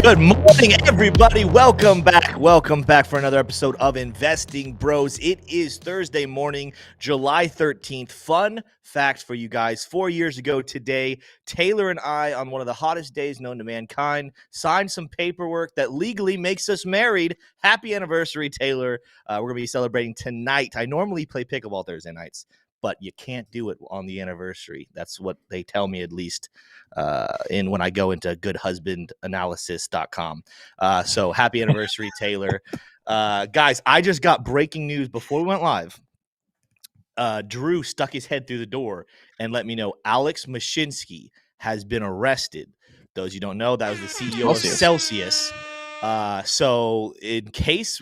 Good morning, everybody. Welcome back. Welcome back for another episode of Investing Bros. It is Thursday morning, July 13th. Fun fact for you guys. 4 years ago today, Taylor and I, on one of the hottest days known to mankind, signed some paperwork that legally makes us married. Happy anniversary, Taylor. We're going to be celebrating tonight. I normally play pickleball Thursday nights, but you can't do it on the anniversary. That's what they tell me, at least, when I go into goodhusbandanalysis.com. So happy anniversary, Taylor. Guys, I just got breaking news before we went live. Drew stuck his head through the door and let me know Alex Mashinsky has been arrested. Those you don't know, that was the CEO of Celsius. So in case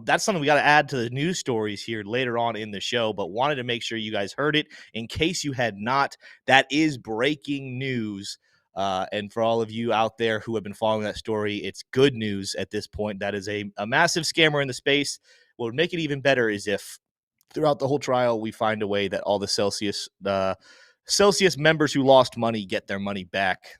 that's something we got to add to the news stories here later on in the show, but wanted to make sure you guys heard it in case you had not. That is breaking news. And for all of you out there who have been following that story, it's good news at this point. That is a massive scammer in the space. What would make it even better is if throughout the whole trial we find a way that all the Celsius members who lost money get their money back.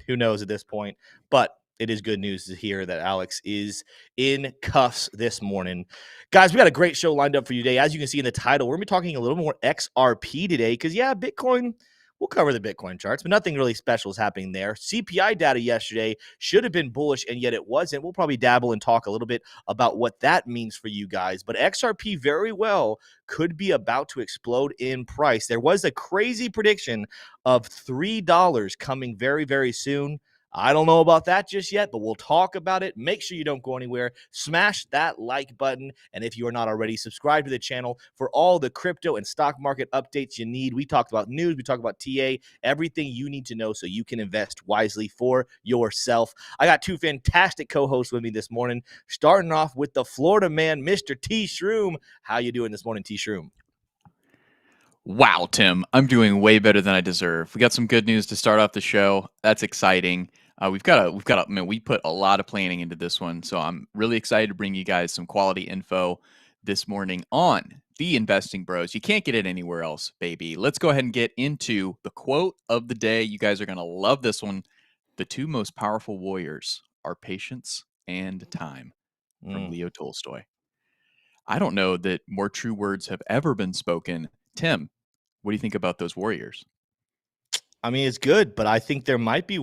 Who knows at this point? But it is good news to hear that Alex is in cuffs this morning. Guys, we got a great show lined up for you today. As you can see in the title, we're going to be talking a little more XRP today because, yeah, Bitcoin, we'll cover the Bitcoin charts, but nothing really special is happening there. CPI data yesterday should have been bullish, and yet it wasn't. We'll probably dabble and talk a little bit about what that means for you guys. But XRP very well could be about to explode in price. There was a crazy prediction of $3 coming very, very soon. I don't know about that just yet, but we'll talk about it. Make sure you don't go anywhere. Smash that like button. And if you are not already, subscribe to the channel for all the crypto and stock market updates you need. We talked about news. We talked about TA, everything you need to know so you can invest wisely for yourself. I got two fantastic co-hosts with me this morning, starting off with the Florida man, Mr. T. Shroom. How you doing this morning, T. Shroom? Wow, Tim, I'm doing way better than I deserve. We got some good news to start off the show. That's exciting. We put a lot of planning into this one, so I'm really excited to bring you guys some quality info this morning on the Investing Bros. You can't get it anywhere else, baby. Let's go ahead and get into the quote of the day. You guys are going to love this one. The two most powerful warriors are patience and time, from Leo Tolstoy. I don't know that more true words have ever been spoken. Tim, what do you think about those warriors? I mean, it's good, but I think there might be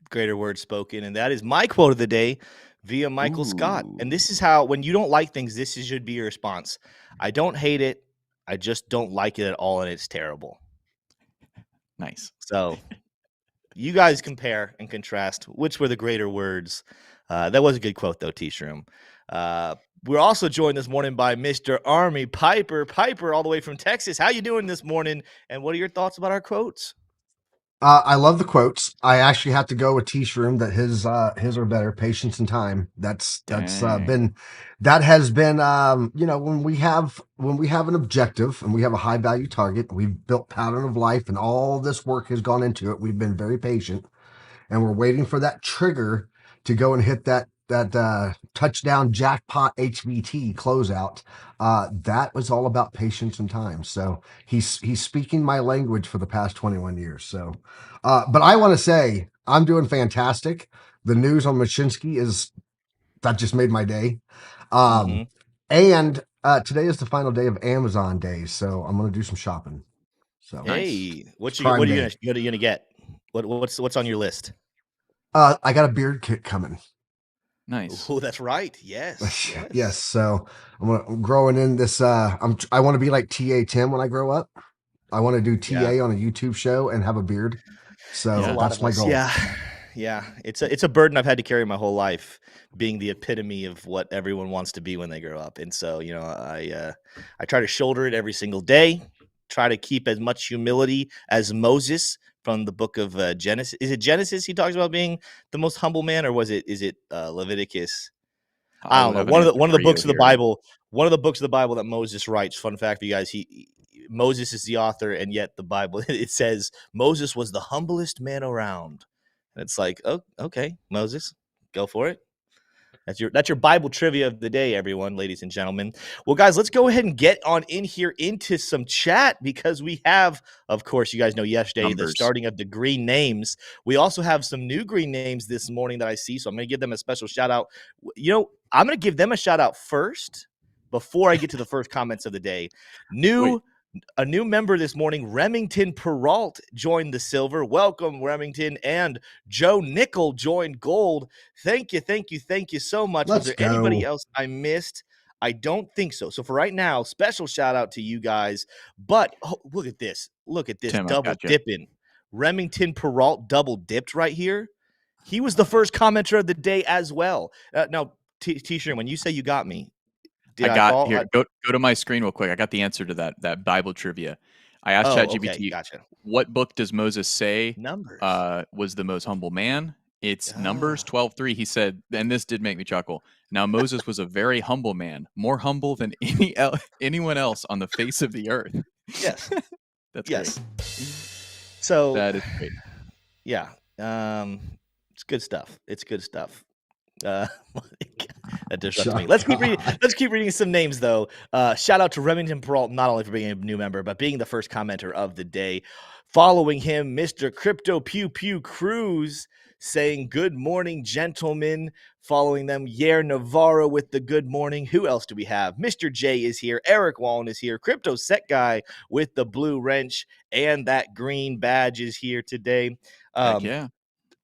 greater words spoken, and that is my quote of the day via Michael Scott. And this is how, when you don't like things, this should be your response. I don't hate it. I just don't like it at all, and it's terrible. Nice. So you guys compare and contrast which were the greater words. That was a good quote, though, T-Shroom. We're also joined this morning by Mr. Army Piper. Piper, all the way from Texas. How you doing this morning, and what are your thoughts about our quotes? I love the quotes. I actually have to go with T-Shroom that his are better. Patience and time. That has been when we have an objective and we have a high value target, we've built pattern of life and all this work has gone into it. We've been very patient and we're waiting for that trigger to go and hit that touchdown jackpot HVT closeout. That was all about patience and time. So he's speaking my language for the past 21 years. So, but I want to say I'm doing fantastic. The news on Mashinsky that just made my day. And today is the final day of Amazon days. So I'm going to do some shopping. So hey, what are you gonna get? What's on your list? I got a beard kit coming. Nice. Oh, that's right. Yes. Yes. So I'm growing in this. I want to be like TA Tim when I grow up. I want to do TA on a YouTube show and have a beard. So that's my goal. Yeah. It's a burden I've had to carry my whole life, being the epitome of what everyone wants to be when they grow up. And so, I try to shoulder it every single day. Try to keep as much humility as Moses from the book of Genesis. Is it Genesis? He talks about being the most humble man, or is it Leviticus? I don't know. One of the books of the Bible. One of the books of the Bible that Moses writes. Fun fact for you guys: Moses is the author, and yet the Bible it says Moses was the humblest man around. And it's like, oh, okay, Moses, go for it. That's your Bible trivia of the day, everyone, ladies and gentlemen. Well, guys, let's go ahead and get on in here into some chat because we have, of course, you guys know yesterday the Numbers. starting of the green names. We also have some new green names this morning that I see, so I'm going to give them a special shout out. I'm going to give them a shout out first before I get to the first comments of the day. A new member this morning, Remington Peralt, joined the silver. Welcome, Remington. And Joe Nickel joined gold. Thank you so much. Was there anybody else I missed? I don't think so. So for right now, special shout out to you guys. But look at this. Tim, I've Double got you. dipping. Remington Peralt double dipped right here. He was the first commenter of the day as well. Now, T-shirt, when you say you got me, Here. Go to my screen real quick. I got the answer to that Bible trivia. I asked ChatGPT, okay, gotcha. What book does Moses say Numbers was the most humble man? It's Numbers 12:3. He said, and this did make me chuckle. Now Moses was a very humble man, more humble than anyone else on the face of the earth. Yes, that's yes. Great. So that is great. Yeah, it's good stuff. It's good stuff. That disrupts me. Let's keep reading some names though. Shout out to Remington Peralt, not only for being a new member, but being the first commenter of the day. Following him, Mr. Crypto Pew Pew Cruz saying good morning, gentlemen. Following them, Yair Navarro with the good morning. Who else do we have? Mr. J is here. Eric Wallen is here. Crypto Set Guy with the blue wrench and that green badge is here today. Yeah.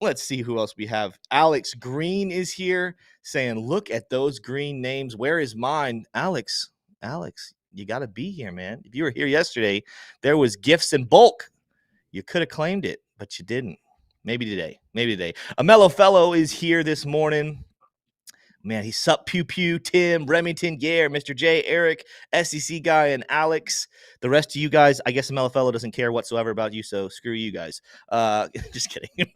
Let's see who else we have. Alex Green is here saying, look at those green names. Where is mine? Alex, you got to be here, man. If you were here yesterday, there was gifts in bulk. You could have claimed it, but you didn't. Maybe today. A mellow fellow is here this morning. Man, he's Sup Pew Pew, Tim, Remington, Yair, Mr. J, Eric, SEC guy, and Alex. The rest of you guys, I guess the mellow fellow doesn't care whatsoever about you, so screw you guys. Just kidding.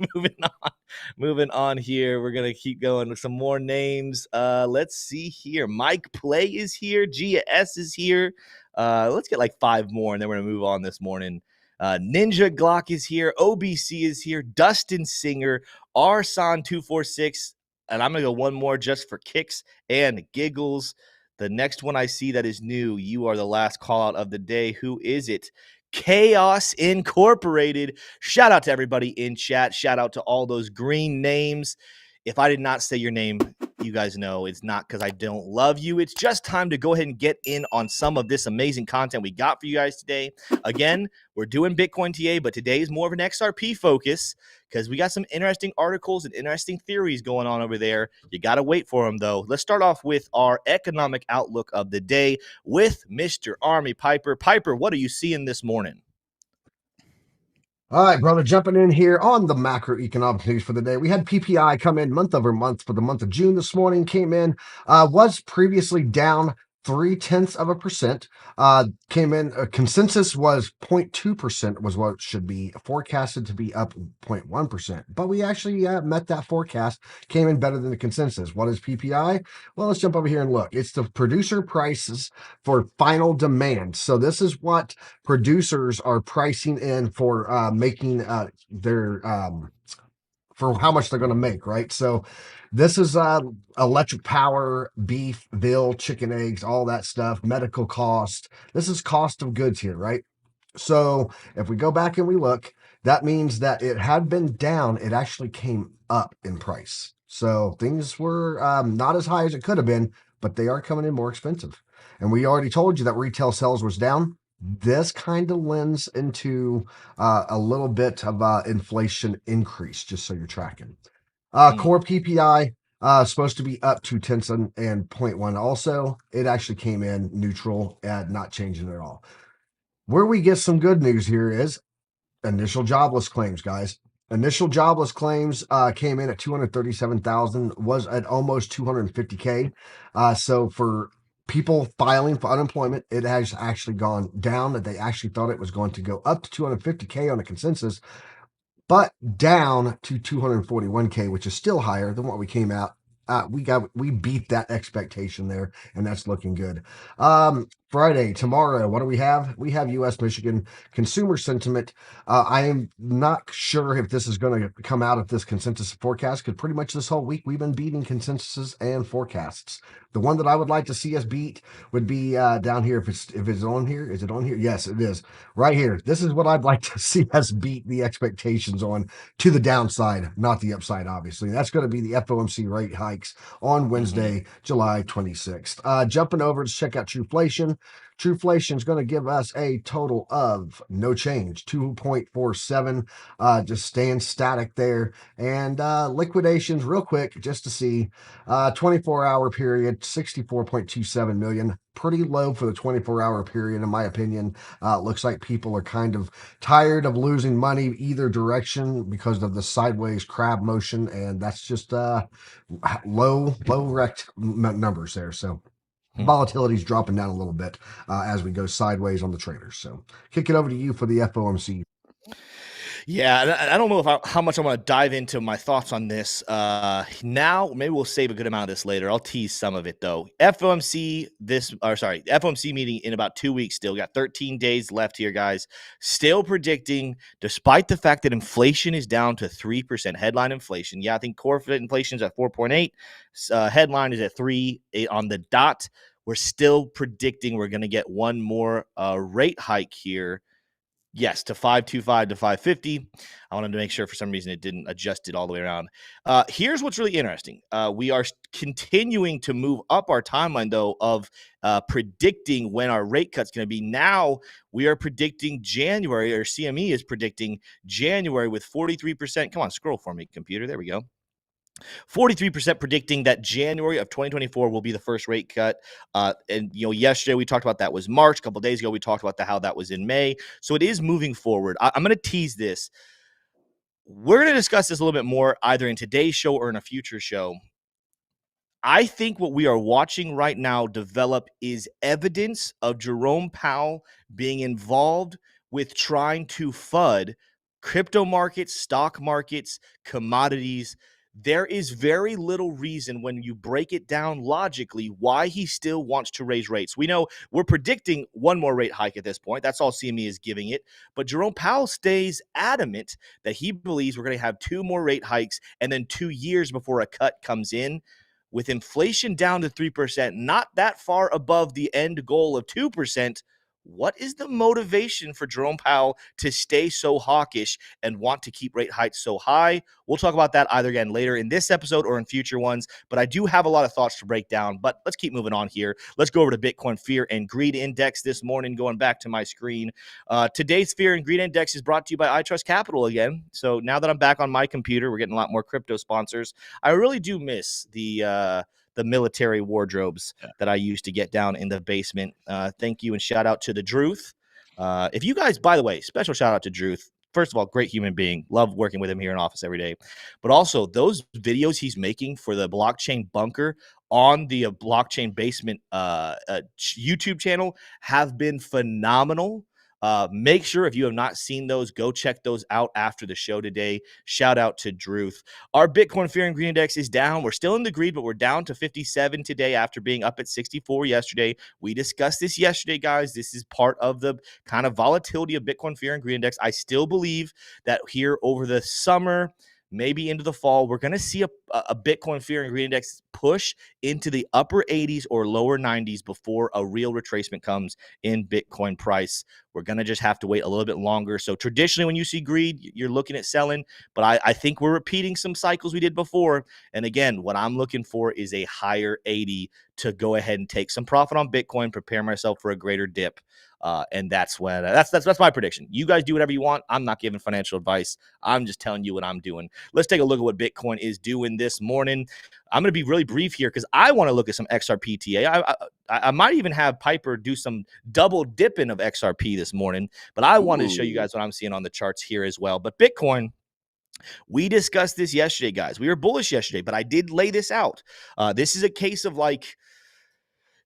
Moving on here. We're going to keep going with some more names. Let's see here. Mike Play is here. Gia S is here. Let's get like 5 more, and then we're going to move on this morning. Ninja Glock is here. OBC is here. Dustin Singer. Arson246. And I'm going to go one more just for kicks and giggles. The next one I see that is new, you are the last call out of the day. Who is it? Chaos Incorporated. Shout out to everybody in chat. Shout out to all those green names. If I did not say your name, you guys know it's not because I don't love you. It's just time to go ahead and get in on some of this amazing content we got for you guys today. Again, we're doing Bitcoin TA, but today is more of an XRP focus because we got some interesting articles and interesting theories going on over there. You got to wait for them, though. Let's start off with our economic outlook of the day with Mr. Army Piper. Piper, what are you seeing this morning? All right, brother, jumping in here on the macroeconomic news for the day. We had PPI come in month over month for the month of June this morning, came in, was previously down 0.3%, came in, consensus was 0.2% was what it should be, forecasted to be up 0.1%, but we actually met that forecast, came in better than the consensus. What is PPI? Well, let's jump over here and look. It's the producer prices for final demand. So this is what producers are pricing in for making their for how much they're going to make, right? So this is electric power, beef, veal, chicken, eggs, all that stuff, medical cost. This is cost of goods here, right? So if we go back and we look, that means that it had been down. It actually came up in price. So things were not as high as it could have been, but they are coming in more expensive. And we already told you that retail sales was down. This kind of lends into a little bit of inflation increase, just so you're tracking. Core PPI supposed to be up 0.2 and 0.1. Also, it actually came in neutral and not changing at all. Where we get some good news here is initial jobless claims, guys. Initial jobless claims came in at 237,000, was at almost 250K. So for people filing for unemployment, it has actually gone down. They actually thought it was going to go up to 250K on a consensus, but down to 241K, which is still higher than what we came out we beat that expectation there, and that's looking good. Friday, tomorrow, what do we have? We have U.S. Michigan consumer sentiment. I am not sure if this is going to come out of this consensus forecast, because pretty much this whole week we've been beating consensuses and forecasts. The one that I would like to see us beat would be down here. If it's on here, is it on here? Yes, it is. Right here. This is what I'd like to see us beat the expectations on, to the downside, not the upside, obviously. That's going to be the FOMC rate hikes on Wednesday, July 26th. Jumping over to check out Trueflation. Trueflation is going to give us a total of no change, 2.47, just staying static there. And liquidations, real quick, just to see, 24-hour period, 64.27 million. Pretty low for the 24-hour period, in my opinion. Looks like people are kind of tired of losing money either direction because of the sideways crab motion, and that's just low wrecked numbers there. So volatility is dropping down a little bit as we go sideways on the traders. So kick it over to you for the FOMC. Yeah, I don't know how much I want to dive into my thoughts on this now. Maybe we'll save a good amount of this later. I'll tease some of it though. FOMC meeting in about 2 weeks. Still got 13 days left here, guys. Still predicting, despite the fact that inflation is down to 3%, headline inflation. Yeah, I think core inflation is at 4.8. Headline is at 3 on the dot. We're still predicting we're going to get one more rate hike here. Yes, to 525 to 550. I wanted to make sure for some reason it didn't adjust it all the way around. Here's what's really interesting. We are continuing to move up our timeline, though, of predicting when our rate cut's going to be. Now we are predicting January, or CME is predicting January with 43%. Come on, scroll for me, computer. There we go. 43% predicting that January of 2024 will be the first rate cut. And, yesterday we talked about that was March. A couple of days ago, we talked about how that was in May. So it is moving forward. I'm going to tease this. We're going to discuss this a little bit more either in today's show or in a future show. I think what we are watching right now develop is evidence of Jerome Powell being involved with trying to FUD crypto markets, stock markets, commodities. There is very little reason when you break it down logically why he still wants to raise rates. We know we're predicting one more rate hike at this point. That's all CME is giving it. But Jerome Powell stays adamant that he believes we're going to have 2 more rate hikes and then 2 years before a cut comes in. With inflation down to 3%, not that far above the end goal of 2%, what is the motivation for Jerome Powell to stay so hawkish and want to keep rate hikes so high? We'll talk about that either again later in this episode or in future ones, but I do have a lot of thoughts to break down. But let's keep moving on here. Let's go over to Bitcoin Fear and Greed Index this morning, going back to my screen. Today's Fear and Greed Index is brought to you by iTrust Capital again. So now that I'm back on my computer, we're getting a lot more crypto sponsors. I really do miss the military wardrobes that I used to get down in the basement. Thank you and shout out to the Druth. If you guys, by the way, special shout out to Druth. First of all, great human being. Love working with him here in office every day. But also those videos he's making for the blockchain bunker on the blockchain basement YouTube channel have been phenomenal. Make sure if you have not seen those, go check those out after the show today. Shout out to Druth. Our Bitcoin Fear and Greed Index is down. We're still in the greed, but we're down to 57 today after being up at 64 yesterday. We discussed this yesterday, guys. This is part of the kind of volatility of Bitcoin Fear and Greed Index. I still believe that here over the summer, maybe into the fall, we're going to see a Bitcoin Fear and Greed Index push into the upper 80s or lower 90s before a real retracement comes in Bitcoin price. We're going to just have to wait a little bit longer. So traditionally, when you see greed, you're looking at selling. But I think we're repeating some cycles we did before. And again, what I'm looking for is a higher 80 to go ahead and take some profit on Bitcoin, prepare myself for a greater dip. And that's when that's my prediction. You guys do whatever you want. I'm not giving financial advice. I'm just telling you what I'm doing. Let's take a look at what Bitcoin is doing this morning. I'm going to be really brief here because I want to look at some XRP. I might even have Piper do some double dipping of XRP this morning, but I wanted to show you guys what I'm seeing on the charts here as well. But Bitcoin, we discussed this yesterday, guys. We were bullish yesterday, but I did lay this out. This is a case of like,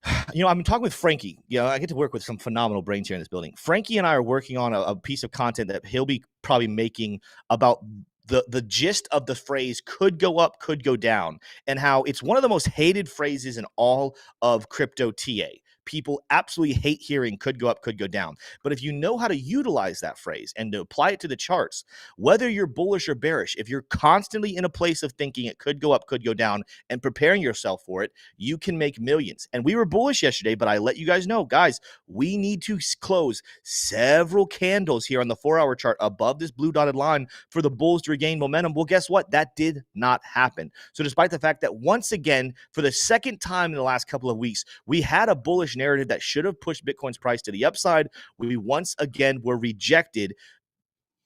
I'm talking with Frankie. I get to work with some phenomenal brains here in this building. Frankie and I are working on a piece of content that he'll be probably making about the gist of the phrase could go up, could go down, and how it's one of the most hated phrases in all of crypto TA. People absolutely hate hearing could go up, could go down. But if you know how to utilize that phrase and to apply it to the charts, whether you're bullish or bearish, if you're constantly in a place of thinking it could go up, could go down, and preparing yourself for it, you can make millions. And we were bullish yesterday, but I let you guys know, guys, we need to close several candles here on the 4-hour chart above this blue dotted line for the bulls to regain momentum. Well, guess what? That did not happen. So despite the fact that once again, for the second time in the last couple of weeks, we had a bullish narrative that should have pushed Bitcoin's price to the upside, we once again were rejected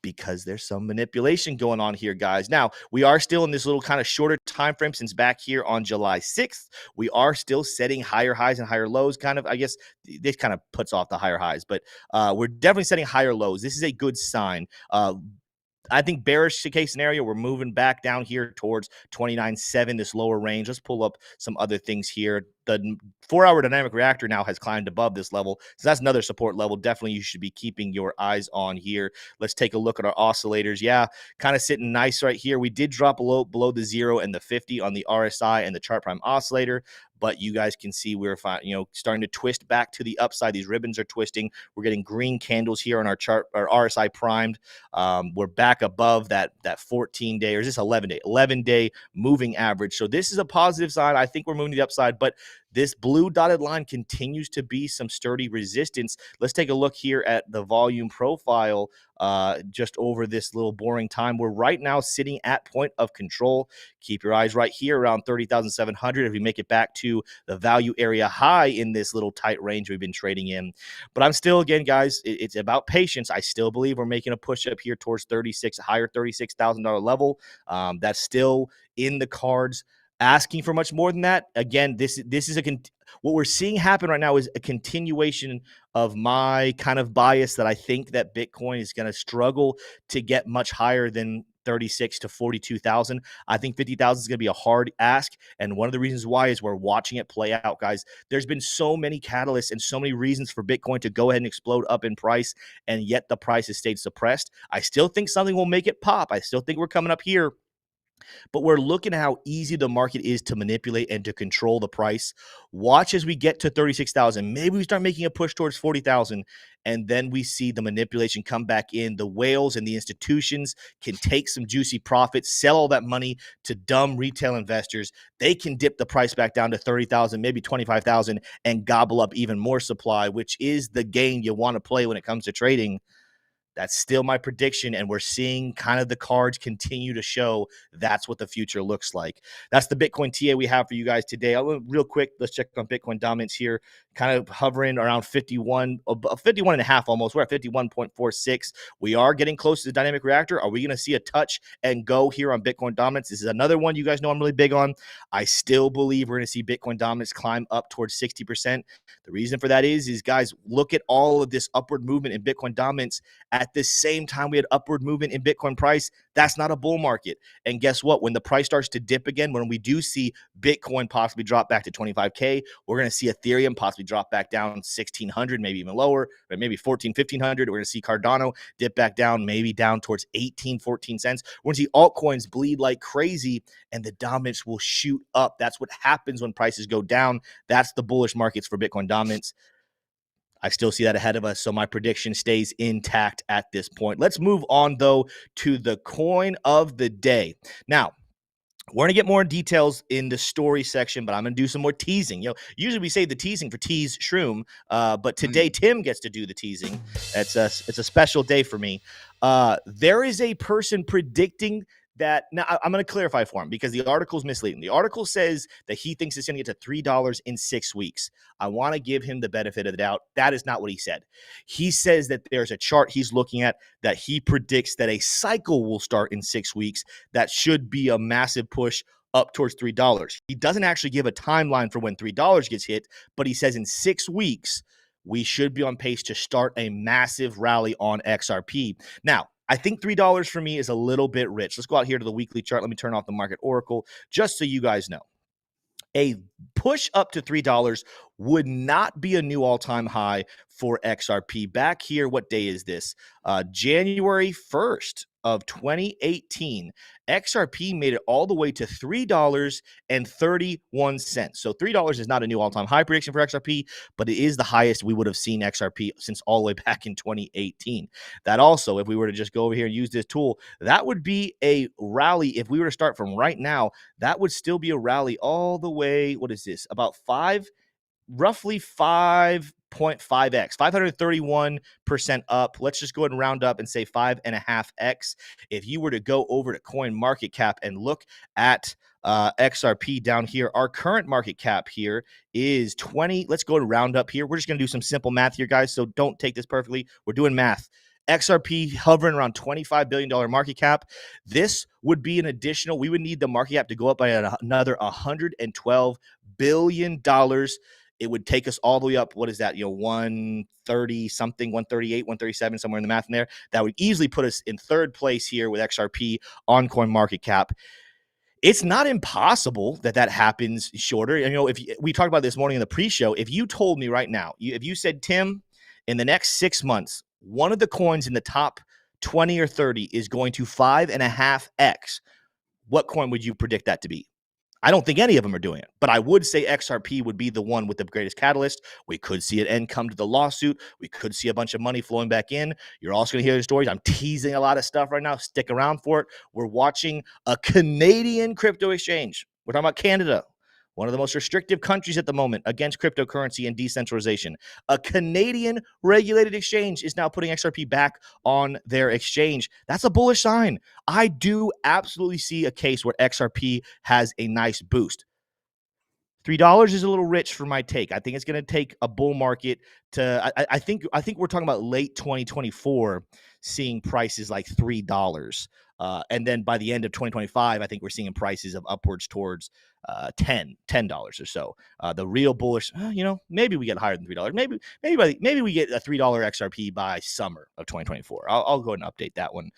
because there's some manipulation going on here, guys. Now, we are still in this little kind of shorter time frame since back here on July 6th. We are still setting higher highs and higher lows, kind of. I guess this kind of puts off the higher highs, but we're definitely setting higher lows. This is a good sign. I think bearish case scenario, we're moving back down here towards 29.7, this lower range. Let's pull up some other things here. The 4-hour dynamic reactor now has climbed above this level. So that's another support level. Definitely you should be keeping your eyes on here. Let's take a look at our oscillators. Yeah, kind of sitting nice right here. We did drop below the 0 and the 50 on the RSI and the chart prime oscillator. But you guys can see we're starting to twist back to the upside. These ribbons are twisting. We're getting green candles here on our chart, our RSI primed. We're back above that 14-day, or is this 11-day moving average. So this is a positive sign. I think we're moving to the upside, but this blue dotted line continues to be some sturdy resistance. Let's take a look here at the volume profile just over this little boring time. We're right now sitting at point of control. Keep your eyes right here around 30,700 if we make it back to the value area high in this little tight range we've been trading in. But I'm still, again, guys, it's about patience. I still believe we're making a push up here towards higher $36,000 level. That's still in the cards. Asking for much more than that, again, this is what we're seeing happen right now is a continuation of my kind of bias that I think that Bitcoin is going to struggle to get much higher than 36 to 42,000. I think 50,000 is going to be a hard ask, and one of the reasons why is we're watching it play out, guys. There's been so many catalysts and so many reasons for Bitcoin to go ahead and explode up in price, and yet the price has stayed suppressed. I still think something will make it pop. I still think we're coming up here. But we're looking at how easy the market is to manipulate and to control the price. Watch as we get to 36,000. Maybe we start making a push towards 40,000, and then we see the manipulation come back in. The whales and the institutions can take some juicy profits, sell all that money to dumb retail investors. They can dip the price back down to 30,000, maybe 25,000, and gobble up even more supply, which is the game you want to play when it comes to trading. That's still my prediction, and we're seeing kind of the cards continue to show that's what the future looks like. That's the Bitcoin TA we have for you guys today. Real quick, let's check on Bitcoin dominance here, kind of hovering around 51 and a half almost. We're at 51.46. We are getting close to the dynamic reactor. Are we going to see a touch and go here on Bitcoin dominance? This is another one you guys know I'm really big on. I still believe we're going to see Bitcoin dominance climb up towards 60%. The reason for that is guys, look at all of this upward movement in Bitcoin dominance at the same time we had upward movement in Bitcoin price. That's not a bull market. And guess what? When the price starts to dip again, when we do see Bitcoin possibly drop back to 25K, we're going to see Ethereum possibly drop back down 1,600, maybe even lower, or maybe 1,100, We're going to see Cardano dip back down, maybe down towards 18, 14 cents. We're going to see altcoins bleed like crazy, and the dominance will shoot up. That's what happens when prices go down. That's the bullish markets for Bitcoin dominance. I still see that ahead of us, so my prediction stays intact at this point. Let's move on, though, to the coin of the day. Now, we're going to get more details in the story section, but I'm going to do some more teasing. Usually we say the teasing for Tease Shroom, but today Tim gets to do the teasing. It's a special day for me. There is a person predicting that. Now, I'm going to clarify for him because the article is misleading. The article says that he thinks it's going to get to $3 in 6 weeks. I want to give him the benefit of the doubt. That is not what he said. He says that there's a chart he's looking at that he predicts that a cycle will start in 6 weeks. That should be a massive push up towards $3. He doesn't actually give a timeline for when $3 gets hit, but he says in 6 weeks, we should be on pace to start a massive rally on XRP. Now, I think $3 for me is a little bit rich. Let's go out here to the weekly chart. Let me turn off the market oracle just so you guys know. A push up to $3 would not be a new all-time high for XRP. Back here, what day is this? January 1st. of 2018, XRP made it all the way to $3.31. So $3 is not a new all-time high prediction for XRP, but it is the highest we would have seen XRP since all the way back in 2018. That also, if we were to just go over here and use this tool, that would be a rally. If we were to start from right now, that would still be a rally all the way. What is this? About roughly 5.5x, 531% up. Let's just go ahead and round up and say 5.5x. If you were to go over to Coin Market Cap and look at XRP down here, our current market cap here is 20. Let's go and round up here. We're just going to do some simple math here, guys, so don't take this perfectly. We're doing math. XRP hovering around $25 billion market cap. This would be an additional, we would need the market cap to go up by another $112 billion. It would take us all the way up. What is that? 130 something, 138, 137, somewhere in the math in there. That would easily put us in third place here with XRP on Coin Market Cap. It's not impossible that happens shorter. If we talked about this morning in the pre-show, if you told me right now, if you said, Tim, in the next 6 months, one of the coins in the top 20 or 30 is going to 5.5x, what coin would you predict that to be? I don't think any of them are doing it, but I would say XRP would be the one with the greatest catalyst. We could see an end come to the lawsuit. We could see a bunch of money flowing back in. You're also going to hear the stories. I'm teasing a lot of stuff right now. Stick around for it. We're watching a Canadian crypto exchange. We're talking about Canada, one of the most restrictive countries at the moment against cryptocurrency and decentralization. A Canadian regulated exchange is now putting XRP back on their exchange. That's a bullish sign. I do absolutely see a case where XRP has a nice boost. $3 is a little rich for my take. I think it's going to take a bull market to. I think we're talking about late 2024 seeing prices like $3, and then by the end of 2025, I think we're seeing prices of upwards towards $10 or so. The real bullish, maybe we get higher than $3. Maybe we get a $3 XRP by summer of 2024. I'll go ahead and update that one.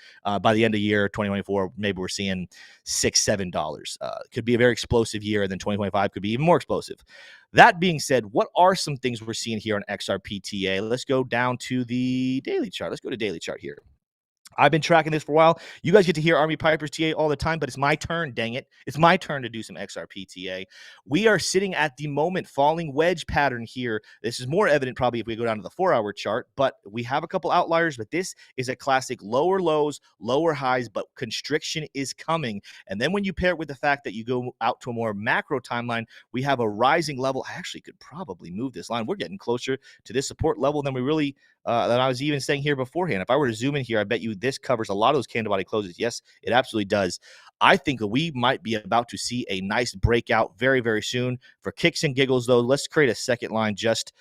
By the end of year 2024, maybe we're seeing $6-7. Could be a very explosive year, and then 2025 could be even more explosive. That being said, what are some things we're seeing here on XRPTA? Let's go down to the daily chart. Let's go to daily chart here. I've been tracking this for a while. You guys get to hear Army Piper's TA all the time, but it's my turn, dang it. It's my turn to do some XRP TA. We are sitting at the moment falling wedge pattern here. This is more evident probably if we go down to the 4-hour chart, but we have a couple outliers, but this is a classic lower lows, lower highs, but constriction is coming. And then when you pair it with the fact that you go out to a more macro timeline, we have a rising level. I actually could probably move this line. We're getting closer to this support level than we really than I was even saying here beforehand. If I were to zoom in here, I bet you this covers a lot of those candle body closes. Yes, it absolutely does. I think that we might be about to see a nice breakout very, very soon. For kicks and giggles, though, let's create a second line just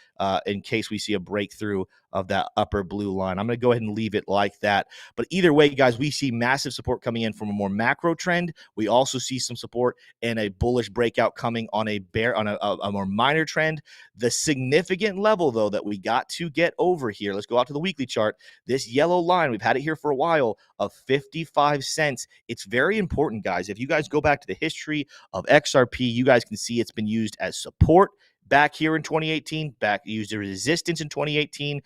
in case we see a breakthrough of that upper blue line. I'm going to go ahead and leave it like that. But either way, guys, we see massive support coming in from a more macro trend. We also see some support and a bullish breakout coming on a more minor trend. The significant level, though, that we got to get over here, let's go out to the weekly chart. This yellow line, we've had it here for a while, of 55 cents. It's very important, guys. If you guys go back to the history of XRP, you guys can see it's been used as support back here in 2018, used as resistance in 2018,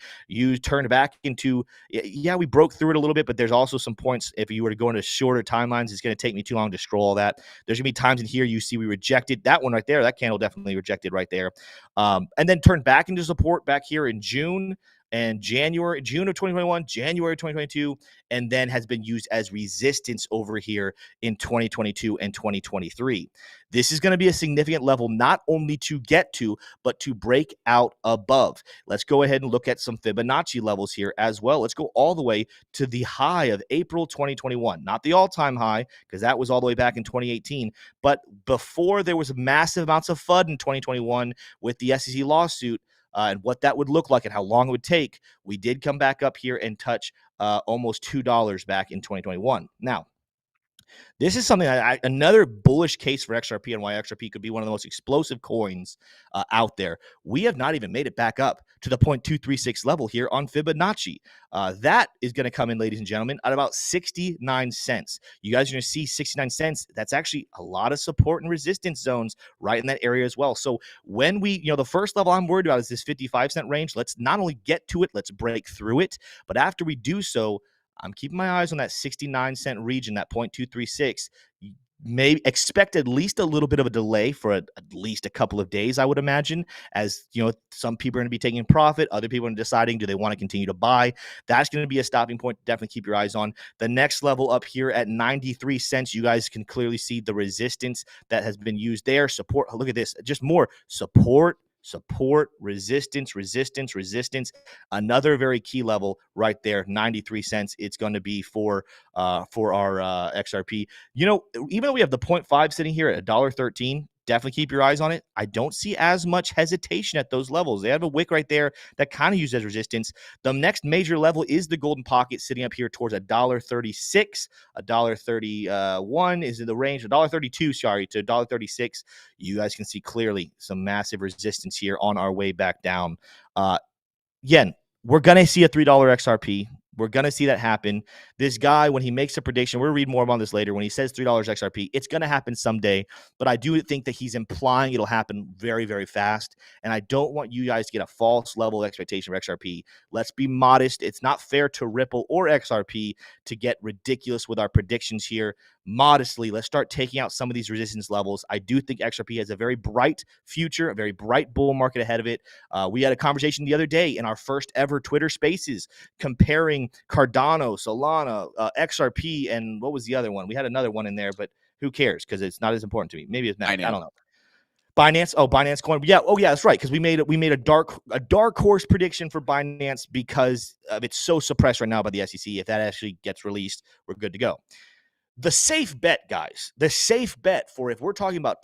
turned back into, we broke through it a little bit, but there's also some points, if you were to go into shorter timelines, it's going to take me too long to scroll all that. There's going to be times in here you see we rejected that one right there. That candle definitely rejected right there. And then turned back into support back here in June of 2021, January 2022, and then has been used as resistance over here in 2022 and 2023. This is going to be a significant level, not only to get to, but to break out above. Let's go ahead and look at some Fibonacci levels here as well. Let's go all the way to the high of April 2021, not the all-time high, because that was all the way back in 2018, but before there was massive amounts of FUD in 2021 with the SEC lawsuit, and what that would look like and how long it would take. We did come back up here and touch almost $2 back in 2021. Now, this is something another bullish case for XRP and why XRP could be one of the most explosive coins out there. We have not even made it back up to the 0.236 level here on Fibonacci. That is going to come in, ladies and gentlemen, at about 69 cents. You guys are going to see 69 cents. That's actually a lot of support and resistance zones right in that area as well. So when we, the first level I'm worried about is this 55 cent range. Let's not only get to it, let's break through it. But after we do so, I'm keeping my eyes on that 69-cent region, that 0.236. May expect at least a little bit of a delay for at least a couple of days, I would imagine, as some people are going to be taking profit, other people are deciding, do they want to continue to buy? That's going to be a stopping point to definitely keep your eyes on. The next level up here at 93 cents, you guys can clearly see the resistance that has been used there. Support, look at this, just more support, resistance, another very key level right there, 93 cents. It's going to be for our XRP. Even though we have the 0.5 sitting here at $1.13, definitely keep your eyes on it. I don't see as much hesitation at those levels. They have a wick right there that kind of uses as resistance. The next major level is the golden pocket sitting up here towards $1.36. $1.31 is in the range, $1.32, sorry, to $1.36. You guys can see clearly some massive resistance here on our way back down. Again, we're going to see a $3 XRP. We're going to see that happen. This guy, when he makes a prediction, we'll read more about this later. When he says $3 XRP, it's going to happen someday. But I do think that he's implying it'll happen very, very fast. And I don't want you guys to get a false level of expectation for XRP. Let's be modest. It's not fair to Ripple or XRP to get ridiculous with our predictions here. Modestly, let's start taking out some of these resistance levels. I do think XRP has a very bright future, a very bright bull market ahead of it. We had a conversation the other day in our first ever Twitter Spaces comparing Cardano, Solana, XRP, and what was the other one? We had another one in there, but who cares? Because it's not as important to me. Maybe it's not. I don't know. Binance. Oh, Binance coin. Yeah. Oh, yeah. That's right. Because we made a dark horse prediction for Binance because it's so suppressed right now by the SEC. If that actually gets released, we're good to go. The safe bet, guys, the safe bet for if we're talking about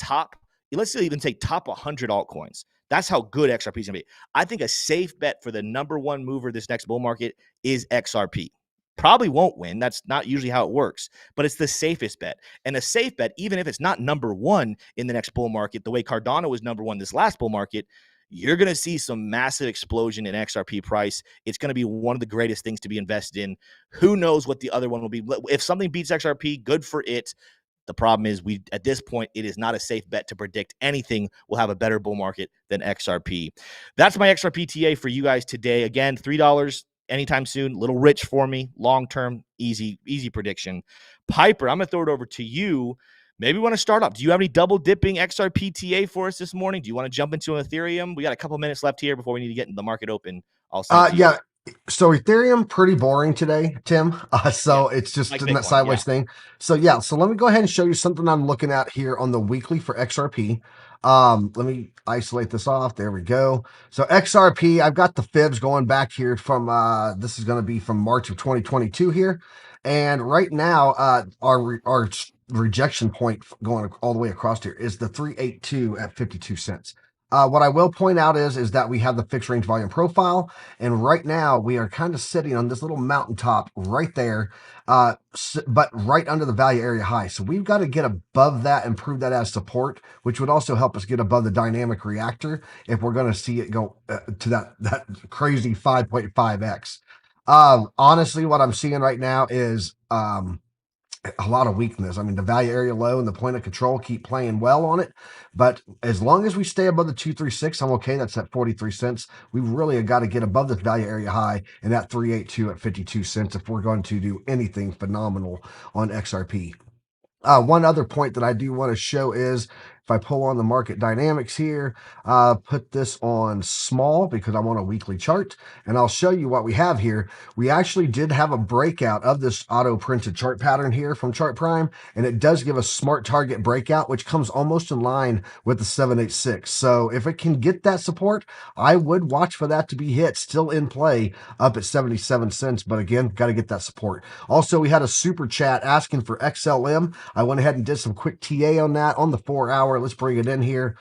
let's even say top 100 altcoins. That's how good XRP is going to be. I think a safe bet for the number one mover this next bull market is XRP. Probably won't win. That's not usually how it works, but it's the safest bet. And a safe bet, even if it's not number one in the next bull market, the way Cardano was number one this last bull market, you're going to see some massive explosion in XRP price. It's going to be one of the greatest things to be invested in. Who knows what the other one will be? If something beats XRP, good for it. The problem is at this point, it is not a safe bet to predict anything will have a better bull market than XRP. That's my XRP TA for you guys today. Again, $3 anytime soon. A little rich for me. Long-term, easy prediction. Piper, I'm going to throw it over to you. Maybe we want to start up. Do you have any double dipping XRP TA for us this morning? Do you want to jump into an Ethereum? We got a couple minutes left here before we need to get into the market open. Yeah. So Ethereum, pretty boring today, Tim. It's just like in that sideways thing. So let me go ahead and show you something I'm looking at here on the weekly for XRP. Let me isolate this off. There we go. So XRP, I've got the fibs going back here from, this is going to be from March of 2022 here. And right now, our rejection point going all the way across here is the 382 at 52 cents. What I will point out is that we have the fixed range volume profile, and right now we are kind of sitting on this little mountaintop right there, but right under the value area high. So we've got to get above that and prove that as support, which would also help us get above the dynamic reactor if we're going to see it go to that crazy 5.5x. Honestly, what I'm seeing right now is a lot of weakness. I mean, the value area low and the point of control keep playing well on it. But as long as we stay above the 236, I'm okay. That's at 43 cents. We really have got to get above this value area high and that 382 at 52 cents if we're going to do anything phenomenal on XRP. One other point that I do want to show is if I pull on the market dynamics here, put this on small because I'm on a weekly chart, and I'll show you what we have here. We actually did have a breakout of this auto printed chart pattern here from Chart Prime, and it does give a smart target breakout, which comes almost in line with the 786. So if it can get that support, I would watch for that to be hit, still in play up at 77 cents. But again, got to get that support. Also, we had a super chat asking for XLM. I went ahead and did some quick TA on that on the 4 hour. Let's bring it in here.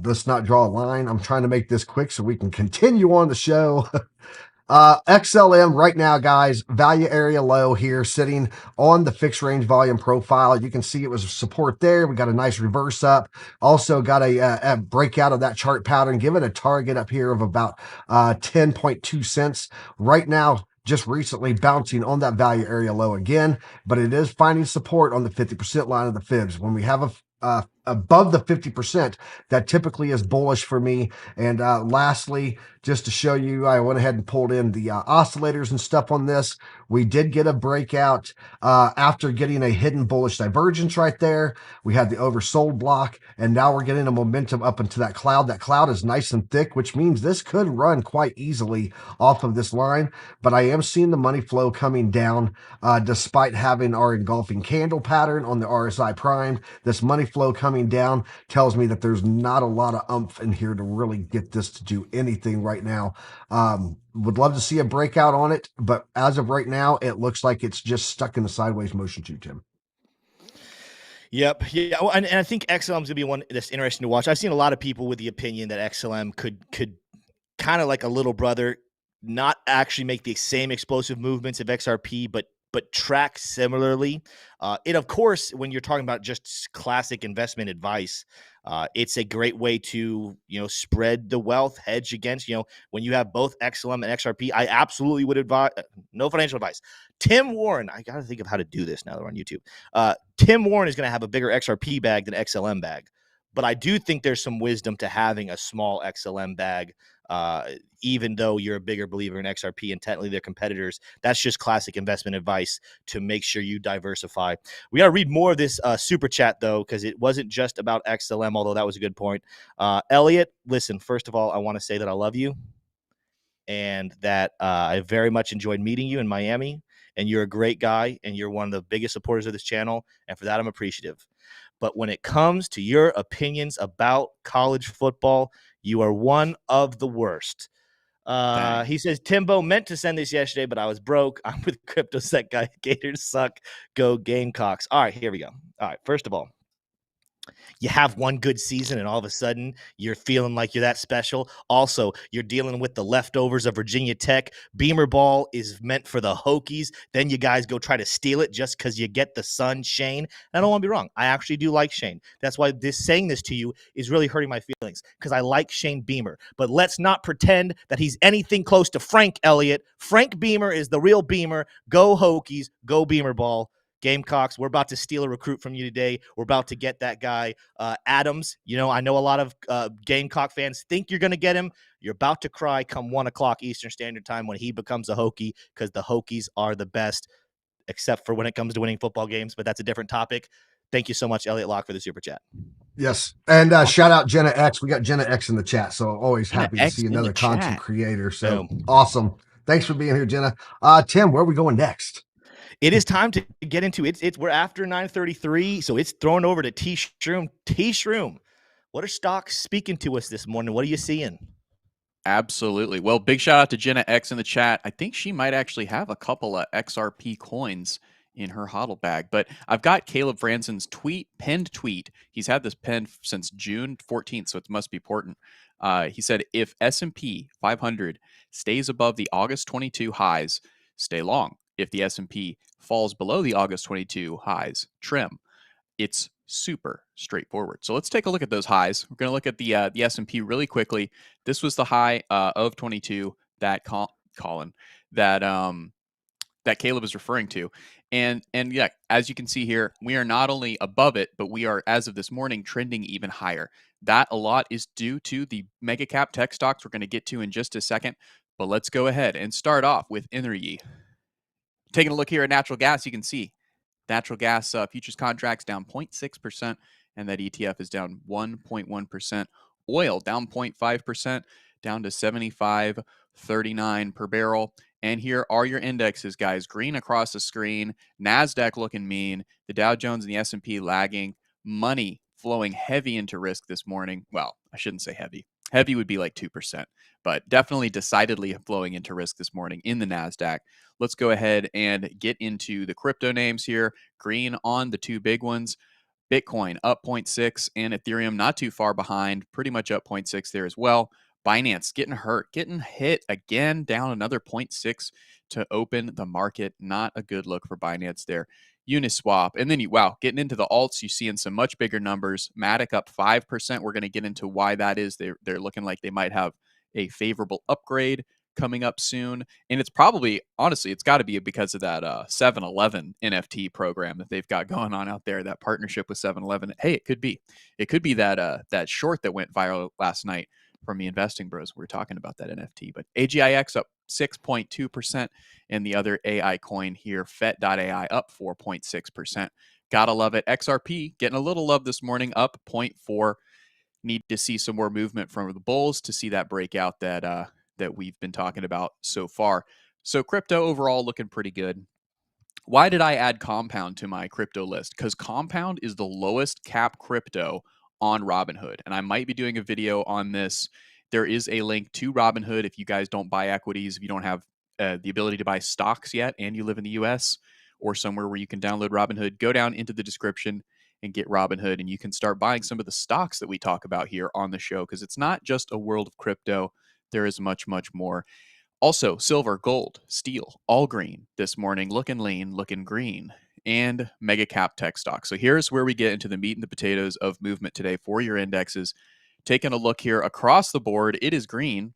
Let's not draw a line. I'm trying to make this quick so we can continue on the show. XLM right now, guys, value area low here sitting on the fixed range volume profile. You can see it was support there. We got a nice reverse up. Also got a breakout of that chart pattern, given a target up here of about 10.2 cents. Right now, just recently bouncing on that value area low again, but it is finding support on the 50% line of the fibs. When we have above the 50%, that typically is bullish for me. And lastly, just to show you, I went ahead and pulled in the oscillators and stuff on this. We did get a breakout after getting a hidden bullish divergence right there. We had the oversold block, and now we're getting a momentum up into that cloud. That cloud is nice and thick, which means this could run quite easily off of this line. But I am seeing the money flow coming down despite having our engulfing candle pattern on the RSI prime. This money flow coming down tells me that there's not a lot of oomph in here to really get this to do anything right now. Would love to see a breakout on it, but as of right now, it looks like it's just stuck in the sideways motion too, Tim. Yep. Yeah. Well, and I think XLM is going to be one that's interesting to watch. I've seen a lot of people with the opinion that XLM could kind of like a little brother, not actually make the same explosive movements of XRP, but track similarly. It, of course, when you're talking about just classic investment advice, it's a great way to, spread the wealth, hedge against, when you have both XLM and XRP. I absolutely would advise, no financial advice. Tim Warren, I got to think of how to do this now that we're on YouTube. Tim Warren is going to have a bigger XRP bag than XLM bag, but I do think there's some wisdom to having a small XLM bag. Even though you're a bigger believer in XRP and technically they're competitors, that's just classic investment advice to make sure you diversify. We got to read more of this super chat, though, because it wasn't just about XLM, although that was a good point. Elliot, listen, first of all, I want to say that I love you and that I very much enjoyed meeting you in Miami, and you're a great guy, and you're one of the biggest supporters of this channel, and for that, I'm appreciative. But when it comes to your opinions about college football, you are one of the worst. He says, Timbo meant to send this yesterday, but I was broke. I'm with CryptoSec guy. Gators suck. Go Gamecocks. All right, here we go. All right, first of all, you have one good season and all of a sudden you're feeling like you're that special. Also, you're dealing with the leftovers of Virginia Tech. Beamer ball is meant for the Hokies. Then you guys go try to steal it just because you get the son, Shane. And I don't want to be wrong. I actually do like Shane. That's why saying this to you is really hurting my feelings, because I like Shane Beamer. But let's not pretend that he's anything close to Frank Elliott. Frank Beamer is the real Beamer. Go Hokies. Go Beamer ball. Gamecocks, we're about to steal a recruit from you today. We're about to get that guy, Adams. I know a lot of Gamecock fans think you're going to get him. You're about to cry come 1 o'clock Eastern Standard Time when he becomes a Hokie, because the Hokies are the best, except for when it comes to winning football games. But that's a different topic. Thank you so much, Elliot Locke, for the super chat. Yes. And shout out Jenna X. We got Jenna X in the chat. So always Jenna happy to X see in another the content chat. creator. So Boom. awesome. Thanks for being here, Jenna. Tim, where are we going next? It is time to get into it. We're after 9:33, so it's thrown over to T Shroom. T Shroom, what are stocks speaking to us this morning? What are you seeing? Absolutely. Well, big shout out to Jenna X in the chat. I think she might actually have a couple of XRP coins in her hodl bag. But I've got Caleb Franson's pinned tweet. He's had this pinned since June 14th, so it must be important. He said, if S&P 500 stays above the August 22 highs, stay long. If the S&P falls below the August 22 highs, trim. It's super straightforward. So let's take a look at those highs. We're going to look at the S&P really quickly. This was the high of 22 that Colin that Caleb is referring to. And yeah, as you can see here, we are not only above it, but we are, as of this morning, trending even higher. That a lot is due to the mega cap tech stocks we're going to get to in just a second. But let's go ahead and start off with Energy. Taking a look here at natural gas, you can see natural gas futures contracts down 0.6%, and that ETF is down 1.1%. Oil down 0.5%, down to 75.39 per barrel. And here are your indexes, guys. Green across the screen. NASDAQ looking mean. The Dow Jones and the S&P lagging. Money flowing heavy into risk this morning. Well, I shouldn't say heavy. Heavy would be like 2%, but definitely decidedly flowing into risk this morning in the NASDAQ. Let's go ahead and get into the crypto names here. Green on the two big ones. Bitcoin up 0.6 and Ethereum not too far behind, pretty much up 0.6 there as well. Binance getting hit again, down another 0.6 to open the market. Not a good look for Binance there. Uniswap. And then getting into the alts, you see in some much bigger numbers. Matic up 5%. We're going to get into why that is. They're looking like they might have a favorable upgrade. coming up soon. And it's probably, honestly, it's got to be because of that 7-Eleven NFT program that they've got going on out there, that partnership with 7-Eleven. Hey, it could be. It could be that that short that went viral last night from the Investing Bros. We were talking about that NFT. But AGIX up 6.2%, and the other AI coin here, FET.ai, up 4.6%. Gotta love it. XRP getting a little love this morning, up 0.4. Need to see some more movement from the bulls to see that breakout that we've been talking about so far. So crypto overall looking pretty good. Why did I add Compound to my crypto list? Because Compound is the lowest cap crypto on Robinhood. And I might be doing a video on this. There is a link to Robinhood if you guys don't buy equities, if you don't have the ability to buy stocks yet, and you live in the US or somewhere where you can download Robinhood, go down into the description and get Robinhood, and you can start buying some of the stocks that we talk about here on the show, because it's not just a world of crypto. There is much, much more. Also, silver, gold, steel, all green this morning, looking lean, looking green, and mega cap tech stocks. So here's where we get into the meat and the potatoes of movement today for your indexes. Taking a look here across the board, it is green.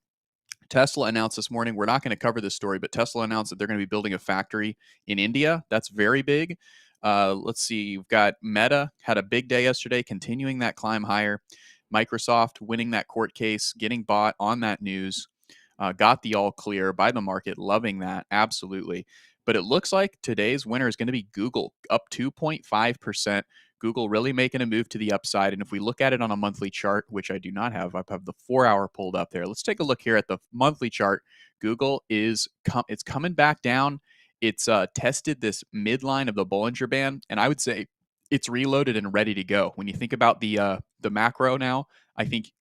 Tesla announced this morning, we're not going to cover this story, but Tesla announced that they're going to be building a factory in India. That's very big. Let's see, we've got Meta, had a big day yesterday, continuing that climb higher. Microsoft winning that court case, getting bought on that news. Got the all clear by the market, loving that, absolutely. But it looks like today's winner is going to be Google, up 2.5%. Google really making a move to the upside. And if we look at it on a monthly chart, which I do not have, I have the 4-hour pulled up there. Let's take a look here at the monthly chart. Google is it's coming back down. It's tested this midline of the Bollinger Band, and I would say it's reloaded and ready to go. When you think about the macro now, I think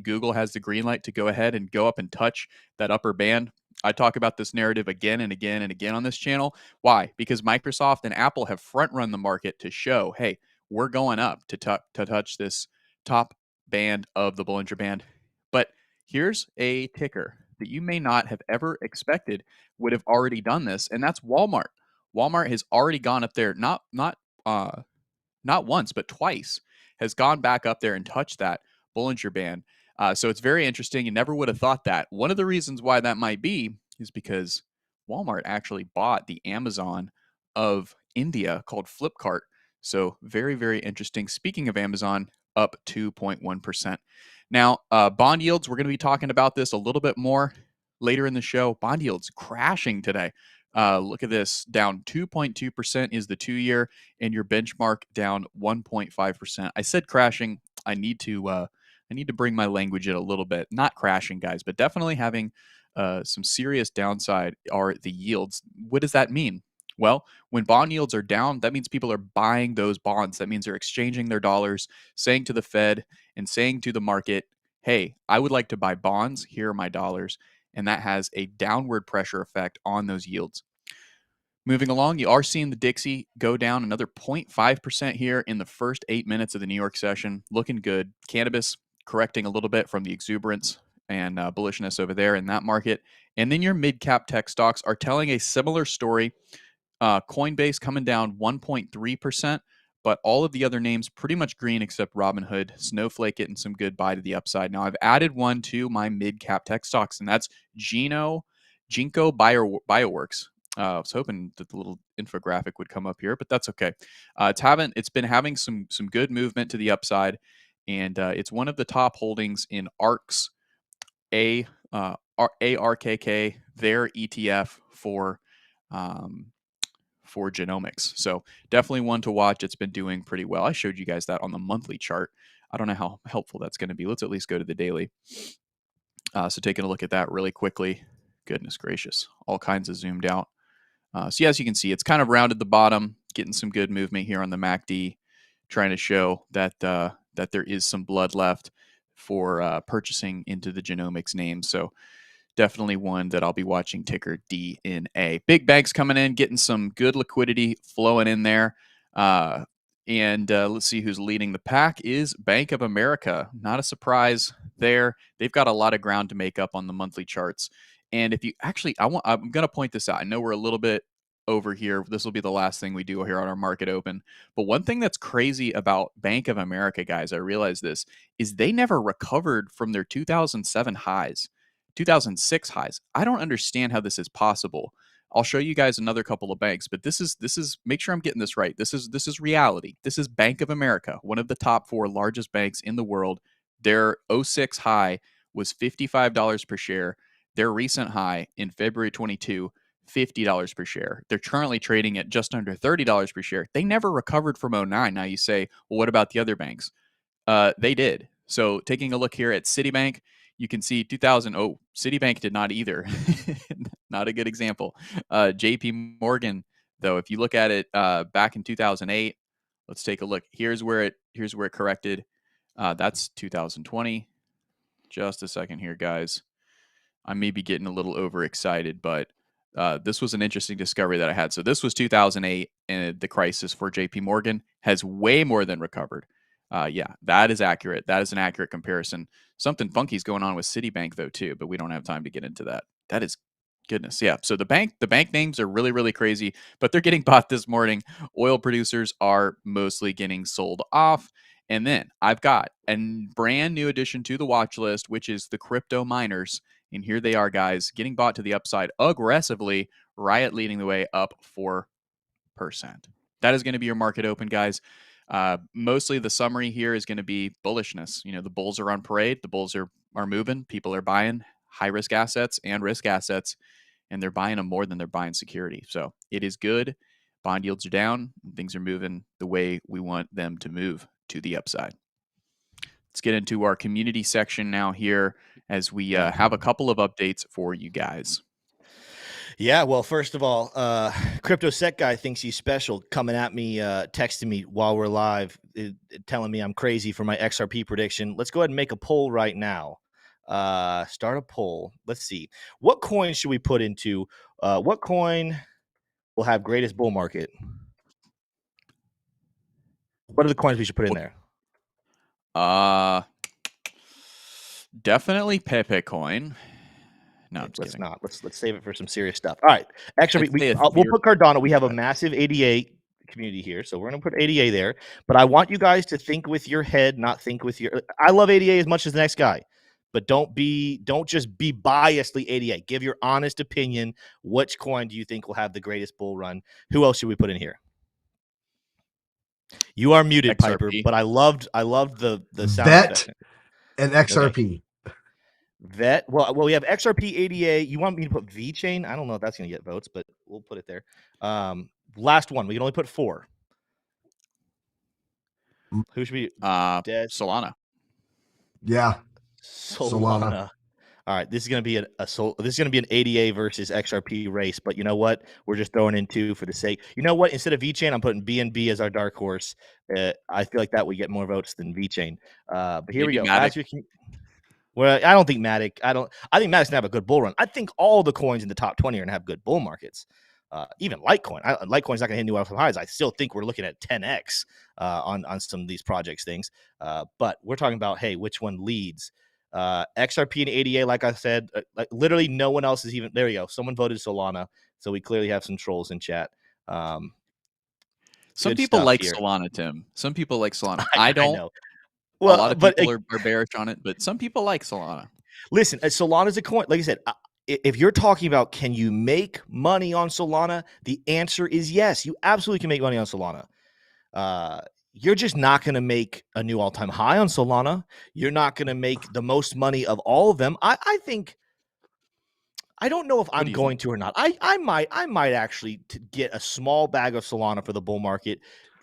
Google has the green light to go ahead and go up and touch that upper band. I talk about this narrative again and again and again on this channel. Why? Because Microsoft and Apple have front run the market to show, hey, we're going up to touch this top band of the Bollinger Band. But here's a ticker that you may not have ever expected would have already done this, and that's Walmart. Walmart has already gone up there, not once, but twice, has gone back up there and touched that Bollinger Band. So it's very interesting. You never would have thought that. One of the reasons why that might be is because Walmart actually bought the Amazon of India called Flipkart. So very, very interesting. Speaking of Amazon, up 2.1%. Now, bond yields, we're going to be talking about this a little bit more later in the show. Bond yields crashing today. Look at this, down 2.2% is the 2-year, and your benchmark down 1.5%. I said crashing. I need to bring my language in a little bit. Not crashing, guys, but definitely having some serious downside are the yields. What does that mean? Well, when bond yields are down, that means people are buying those bonds. That means they're exchanging their dollars, saying to the Fed and saying to the market, hey, I would like to buy bonds. Here are my dollars. And that has a downward pressure effect on those yields. Moving along, you are seeing the Dixie go down another 0.5% here in the first 8 minutes of the New York session. Looking good. Cannabis correcting a little bit from the exuberance and bullishness over there in that market. And then your mid-cap tech stocks are telling a similar story. Coinbase coming down 1.3%, but all of the other names pretty much green except Robinhood. Snowflake getting some good buy to the upside. Now, I've added one to my mid-cap tech stocks, and that's Ginkgo Bioworks. I was hoping that the little infographic would come up here, but that's okay. It's been having some good movement to the upside, and it's one of the top holdings in ARK's ARKK, their ETF for genomics. So definitely one to watch. It's been doing pretty well. I showed you guys that on the monthly chart. I don't know how helpful that's going to be. Let's at least go to the daily. So taking a look at that really quickly. Goodness gracious, all kinds of zoomed out. So as you can see, it's kind of rounded the bottom, getting some good movement here on the MACD, trying to show that that there is some blood left for purchasing into the genomics name. So definitely one that I'll be watching, ticker DNA. Big banks coming in, getting some good liquidity flowing in there. And let's see who's leading the pack is Bank of America. Not a surprise there. They've got a lot of ground to make up on the monthly charts. And if you actually, I'm going to point this out. I know we're a little bit over here. This will be the last thing we do here on our market open. But one thing that's crazy about Bank of America, guys, I realize this, is they never recovered from their 2007 highs. 2006 highs. I don't understand how this is possible. I'll show you guys another couple of banks, but this is make sure I'm getting this right. This is reality. This is Bank of America, one of the top 4 largest banks in the world. Their 06 high was $55 per share. Their recent high in February 22, $50 per share. They're currently trading at just under $30 per share. They never recovered from 09. Now you say, well, what about the other banks? They did. So taking a look here at Citibank, you can see 2000. Oh, Citibank did not either. Not a good example. JP Morgan, though, if you look at it back in 2008, let's take a look. Here's where it corrected. That's 2020. Just a second here, guys. I may be getting a little overexcited, but this was an interesting discovery that I had. So this was 2008, and the crisis for JP Morgan has way more than recovered. Yeah, that is accurate. That is an accurate comparison. Something funky is going on with Citibank though too, but we don't have time to get into that. That is goodness. Yeah. So the bank names are really, really crazy, but they're getting bought this morning. Oil producers are mostly getting sold off. And then I've got a brand new addition to the watch list, which is the crypto miners. And here they are, guys, getting bought to the upside aggressively. Riot leading the way up 4%. That is going to be your market open, guys. Mostly the summary here is going to be bullishness. You know, the bulls are on parade. The bulls are moving. People are buying high risk assets and risk assets, and they're buying them more than they're buying security. So it is good. Bond yields are down. And things are moving the way we want them to move to the upside. Let's get into our community section now here as we have a couple of updates for you guys. Yeah, well, first of all, Crypto Sec Guy thinks he's special, coming at me, texting me while we're live, telling me I'm crazy for my XRP prediction. Let's go ahead and make a poll right now. Start a poll. Let's see. What coin should we put into? What coin will have greatest bull market? What are the coins we should put in there? Definitely Pepe coin. No, I'm just let's kidding. not. Let's save it for some serious stuff. All right. Actually, we'll put Cardano. We have a massive ADA community here, so we're going to put ADA there. But I want you guys to think with your head, not think with your. I love ADA as much as the next guy, but don't just be biasedly ADA. Give your honest opinion. Which coin do you think will have the greatest bull run? Who else should we put in here? You are muted, XRP. Piper, but I loved the sound effect. And XRP. Okay. Vet. Well, we have XRP ADA. You want me to put VeChain? I don't know if that's going to get votes, but we'll put it there. Last one. We can only put 4. Who should be? Solana. Yeah. Solana. All right. This is going to be this is going to be an ADA versus XRP race. But you know what? We're just throwing in 2 for the sake. You know what? Instead of VeChain, I'm putting BNB as our dark horse. I feel like that would get more votes than VeChain. But here we go. Well, I don't think Matic. I think Matic's gonna have a good bull run. I think all the coins in the top 20 are gonna have good bull markets. Even Litecoin. Litecoin's not gonna hit new all-time highs. I still think we're looking at 10x on some of these projects things. But we're talking about which one leads? XRP and ADA, like I said, like literally no one else is even. There you go. Someone voted Solana, so we clearly have some trolls in chat. Some people like Solana, Tim. Some people like Solana. I don't. I know. Well, a lot of people are bearish on it, but some people like Solana. Listen, Solana is a coin. Like I said, if you're talking about can you make money on Solana, the answer is yes. You absolutely can make money on Solana. You're just not going to make a new all-time high on Solana. You're not going to make the most money of all of them. I think. I don't know if I'm going to or not. I might actually get a small bag of Solana for the bull market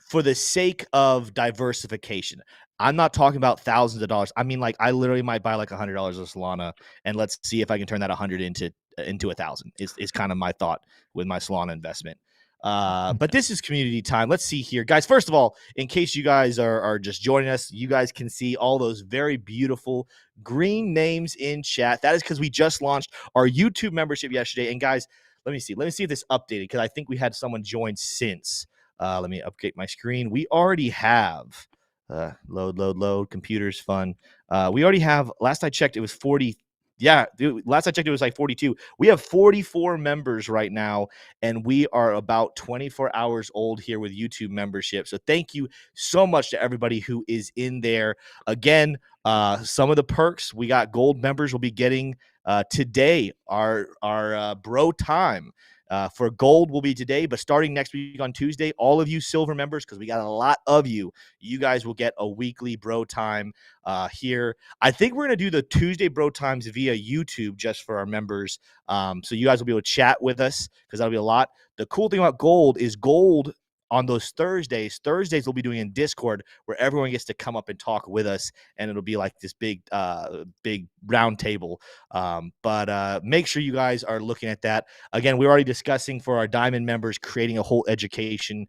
for the sake of diversification. I'm not talking about thousands of dollars. I mean, like I literally might buy like $100 of Solana, and let's see if I can turn that 100 into 1,000. Is kind of my thought with my Solana investment. But this is community time. Let's see here, guys. First of all, in case you guys are just joining us, you guys can see all those very beautiful green names in chat. That is because we just launched our YouTube membership yesterday. And guys, let me see if this updated because I think we had someone join since. Let me update my screen. We already have load. Computer's fun. We already have. Last I checked, it was 40. Yeah, last I checked, it was like 42. We have 44 members right now, and we are about 24 hours old here with YouTube membership. So thank you so much to everybody who is in there. Again, some of the perks we got. Gold members will be getting today, our bro time. For gold will be today, but starting next week on Tuesday, all of you silver members, because we got a lot of you guys will get a weekly bro time here. I think we're going to do the Tuesday bro times via YouTube just for our members. So you guys will be able to chat with us because that'll be a lot. The cool thing about gold is gold on those Thursdays we'll be doing in Discord where everyone gets to come up and talk with us, and it'll be like this big round table. But make sure you guys are looking at that. Again, we're already discussing for our Diamond members creating a whole education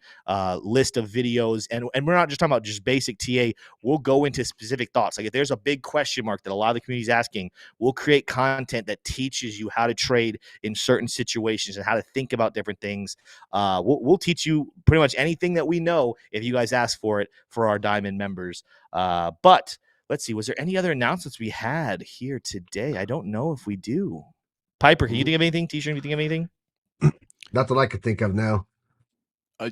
list of videos, and we're not just talking about just basic TA. We'll go into specific thoughts. Like if there's a big question mark that a lot of the community is asking, we'll create content that teaches you how to trade in certain situations and how to think about different things. We'll teach you pretty much anything that we know if you guys ask for it for our Diamond members. But let's see, was there any other announcements we had here today? I don't know if we do. Piper, can you think of anything? T-shirt, can you think of anything? Not that I could think of now.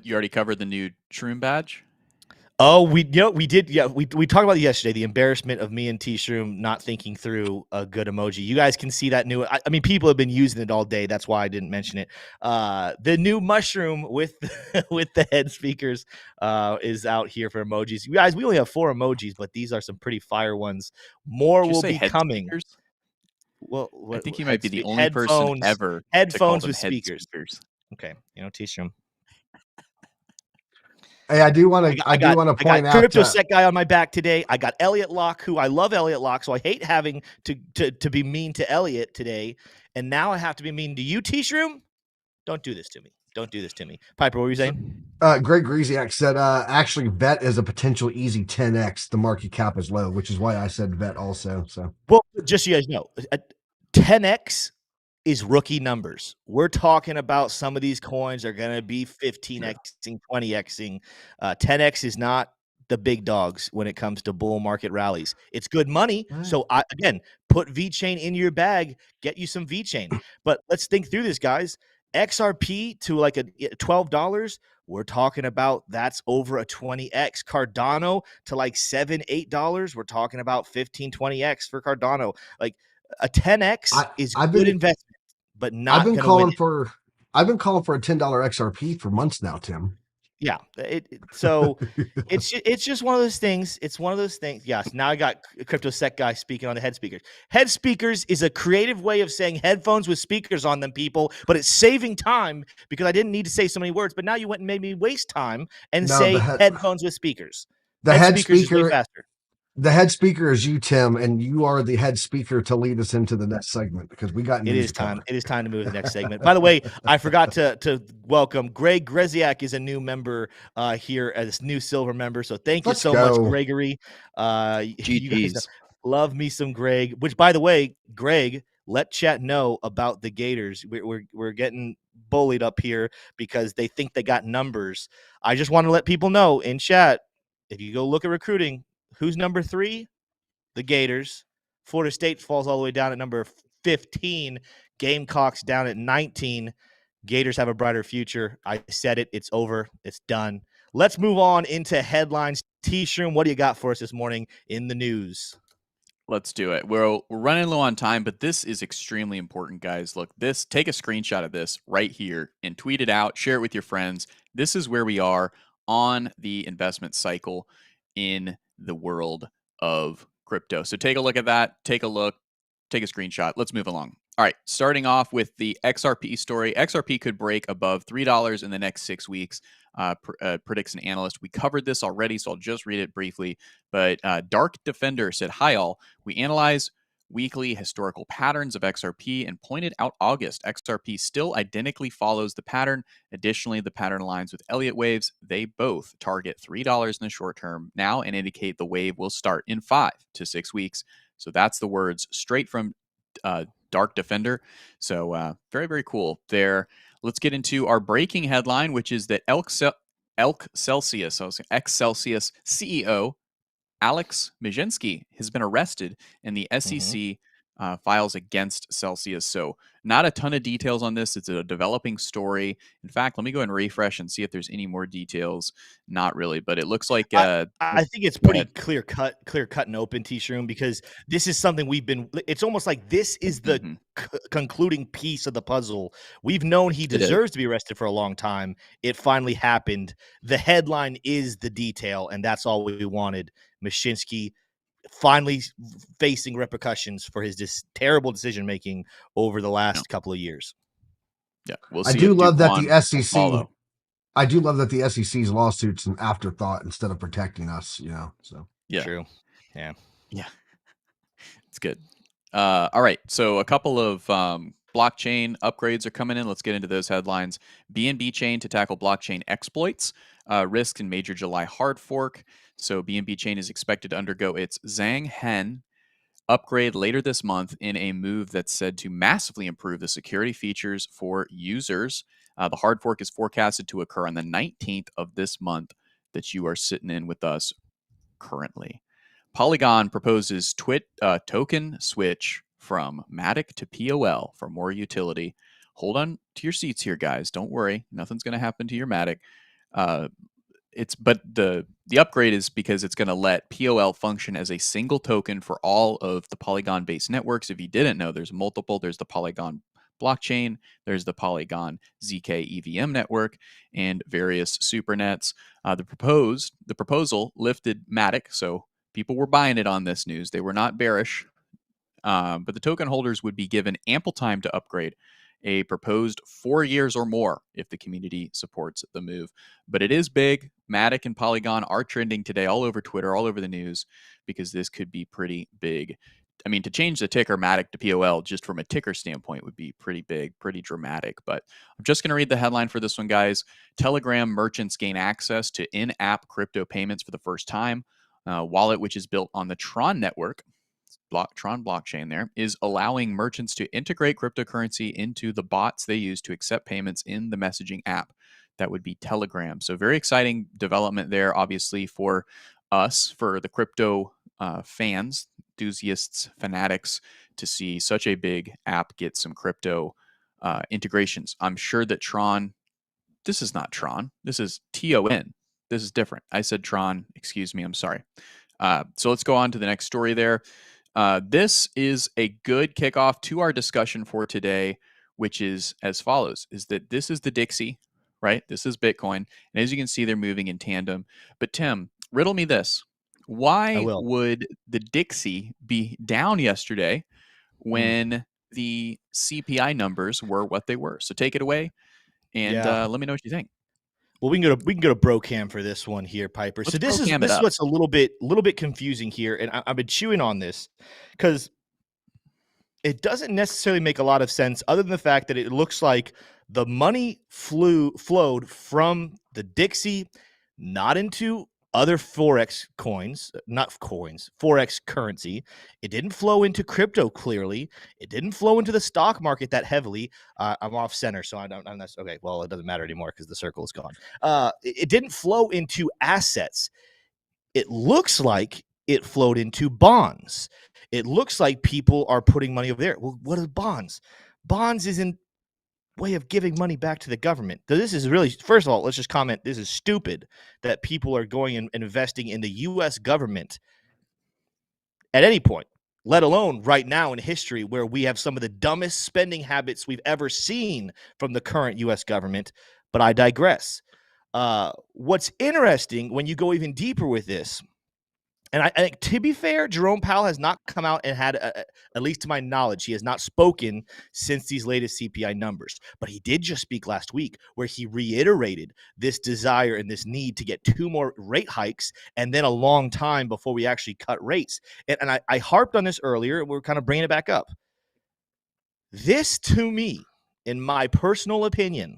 You already covered the new Shroom badge. Oh, we did. Yeah, we talked about it yesterday. The embarrassment of me and T-Shroom not thinking through a good emoji. You guys can see that new. I mean, people have been using it all day. That's why I didn't mention it. The new mushroom with with the head speakers is out here for emojis. You guys, we only have 4 emojis, but these are some pretty fire ones. More will be coming. Speakers? Well, I think you might be the only person ever to call headphones them with head speakers. Okay, T-Shroom. Hey, I do want to. I do want to point out. Crypto Set guy on my back today. I got Elliot Locke, who I love Elliot Locke, so I hate having to be mean to Elliot today, and now I have to be mean to you, T-Shroom. Don't do this to me. Don't do this to me. Piper, what were you saying? Greg Greasiak said, actually, VET is a potential easy 10x. The market cap is low, which is why I said VET also. So, well, just so you guys know, 10x is rookie numbers. We're talking about some of these coins are going to be 15xing, 20xing. 10x is not the big dogs when it comes to bull market rallies. It's good money. Right. So again, put VeChain in your bag, get you some VeChain. But let's think through this, guys. XRP to like a $12. We're talking about that's over a 20x. Cardano to like $7, $8. We're talking about 15, 20x for Cardano. Like a 10x is good investment, but not. I've been calling for a $10 XRP for months now, Tim. Yeah. So it's just one of those things. It's one of those things. Yes. Now I got Crypto Set guy speaking on the head speakers. Head speakers is a creative way of saying headphones with speakers on them, people, but it's saving time because I didn't need to say so many words, but now you went and made me waste time and say headphones with speakers. The head speaker is way faster. The head speaker is you, Tim, and you are the head speaker to lead us into the next segment because we got news. It is time. It is time to move to the next segment. By the way, I forgot to welcome Greg Greziak is a new member here as new silver member. So thank you so much, Gregory. You guys love me some Greg. Which, by the way, Greg, let chat know about the Gators. We're getting bullied up here because they think they got numbers. I just want to let people know in chat. If you go look at recruiting. Who's number 3? The Gators. Florida State falls all the way down at number 15. Gamecocks down at 19. Gators have a brighter future. I said it. It's over. It's done. Let's move on into headlines. T-Shroom, what do you got for us this morning in the news? Let's do it. We're running low on time, but this is extremely important, guys. Look, take a screenshot of this right here and tweet it out. Share it with your friends. This is where we are on the investment cycle in the world of crypto. So take a look at that. Take a screenshot. Let's move along. All right, starting off with the XRP story. XRP could break above $3 in the next 6 weeks, predicts an analyst. We covered this already, so I'll just read it briefly. But Dark Defender said, "Hi all, we analyze weekly historical patterns of XRP and pointed out August. XRP still identically follows the pattern. Additionally, the pattern aligns with Elliott waves. They both target $3 in the short term now and indicate the wave will start in 5 to 6 weeks. So that's the words straight from Dark Defender. So very, very cool there. Let's get into our breaking headline, which is that Celsius CEO Alex Majinsky has been arrested, and the SEC files against Celsius. So not a ton of details on this. It's a developing story. In fact, let me go and refresh and see if there's any more details. Not really, but it looks like I think it's go pretty ahead. clear cut and open, T-Shroom, because this is something it's almost like this is the Mhm. concluding piece of the puzzle. We've known he It is. deserves to be arrested for a long time. It finally happened. The headline is the detail, and that's all we wanted. Mashinsky finally facing repercussions for his terrible decision making over the Yeah. last couple of years. Yeah, we'll I see do if love that Duquan the will SEC. follow. I do love that the SEC's lawsuit's an afterthought instead of protecting us. So Yeah, True. Yeah. yeah, it's good. All right, so a couple of blockchain upgrades are coming in. Let's get into those headlines. BNB Chain to tackle blockchain exploits, risks in major July hard fork. So BNB Chain is expected to undergo its Zhang Hen upgrade later this month in a move that's said to massively improve the security features for users. The hard fork is forecasted to occur on the 19th of this month that you are sitting in with us currently. Polygon proposes token switch from Matic to POL for more utility. Hold on to your seats here, guys. Don't worry. Nothing's going to happen to your Matic. But the upgrade is because it's going to let POL function as a single token for all of the Polygon based networks. If you didn't know, there's multiple. There's the Polygon blockchain, there's the Polygon ZK EVM network, and various supernets. The proposal lifted Matic, so people were buying it on this news. They were not bearish, but the token holders would be given ample time to upgrade, a proposed 4 years or more if the community supports the move. But it is big. Matic and Polygon are trending today all over Twitter, all over the news, because this could be pretty big. I mean, to change the ticker Matic to POL just from a ticker standpoint would be pretty big, pretty dramatic. But I'm just going to read the headline for this one, guys. Telegram merchants gain access to in-app crypto payments for the first time. Wallet, which is built on the Tron network, Tron blockchain there, is allowing merchants to integrate cryptocurrency into the bots they use to accept payments in the messaging app. That would be Telegram. So very exciting development there, obviously, for us, for the crypto fans, enthusiasts, fanatics, to see such a big app get some crypto integrations. I'm sure that Tron, this is not Tron, this is TON. This is different. I said Tron, excuse me, I'm sorry. So let's go on to the next story there. This is a good kickoff to our discussion for today, which is as follows, is that this is the Dixie, right? This is Bitcoin. And as you can see, they're moving in tandem. But Tim, riddle me this. I Why will. would the Dixie be down yesterday when the CPI numbers were what they were? So take it away and Yeah. let me know what you think. Well, we can go to Brocam for this one here, Piper. So Let's this Brocam it is up. what's a little bit confusing here, and I've been chewing on this because it doesn't necessarily make a lot of sense, other than the fact that it looks like the money flowed from the Dixie, not into other forex coins, not coins, forex currency. It didn't flow into crypto. Clearly, it didn't flow into the stock market that heavily. I'm off center, so I'm not okay. Well, it doesn't matter anymore because the circle is gone. It didn't flow into assets. It looks like it flowed into bonds. It looks like people are putting money over there. Well, what are bonds? Bonds isn't way of giving money back to the government. So this is really, first of all, let's just comment, this is stupid that people are going and investing in the U.S. government at any point, let alone right now in history where we have some of the dumbest spending habits we've ever seen from the current U.S. government. But I digress. What's interesting when you go even deeper with this, and I think, to be fair, Jerome Powell has not come out and had, at least to my knowledge, he has not spoken since these latest CPI numbers. But he did just speak last week where he reiterated this desire and this need to get 2 more rate hikes and then a long time before we actually cut rates. And I harped on this earlier, and we're kind of bringing it back up. This, to me, in my personal opinion,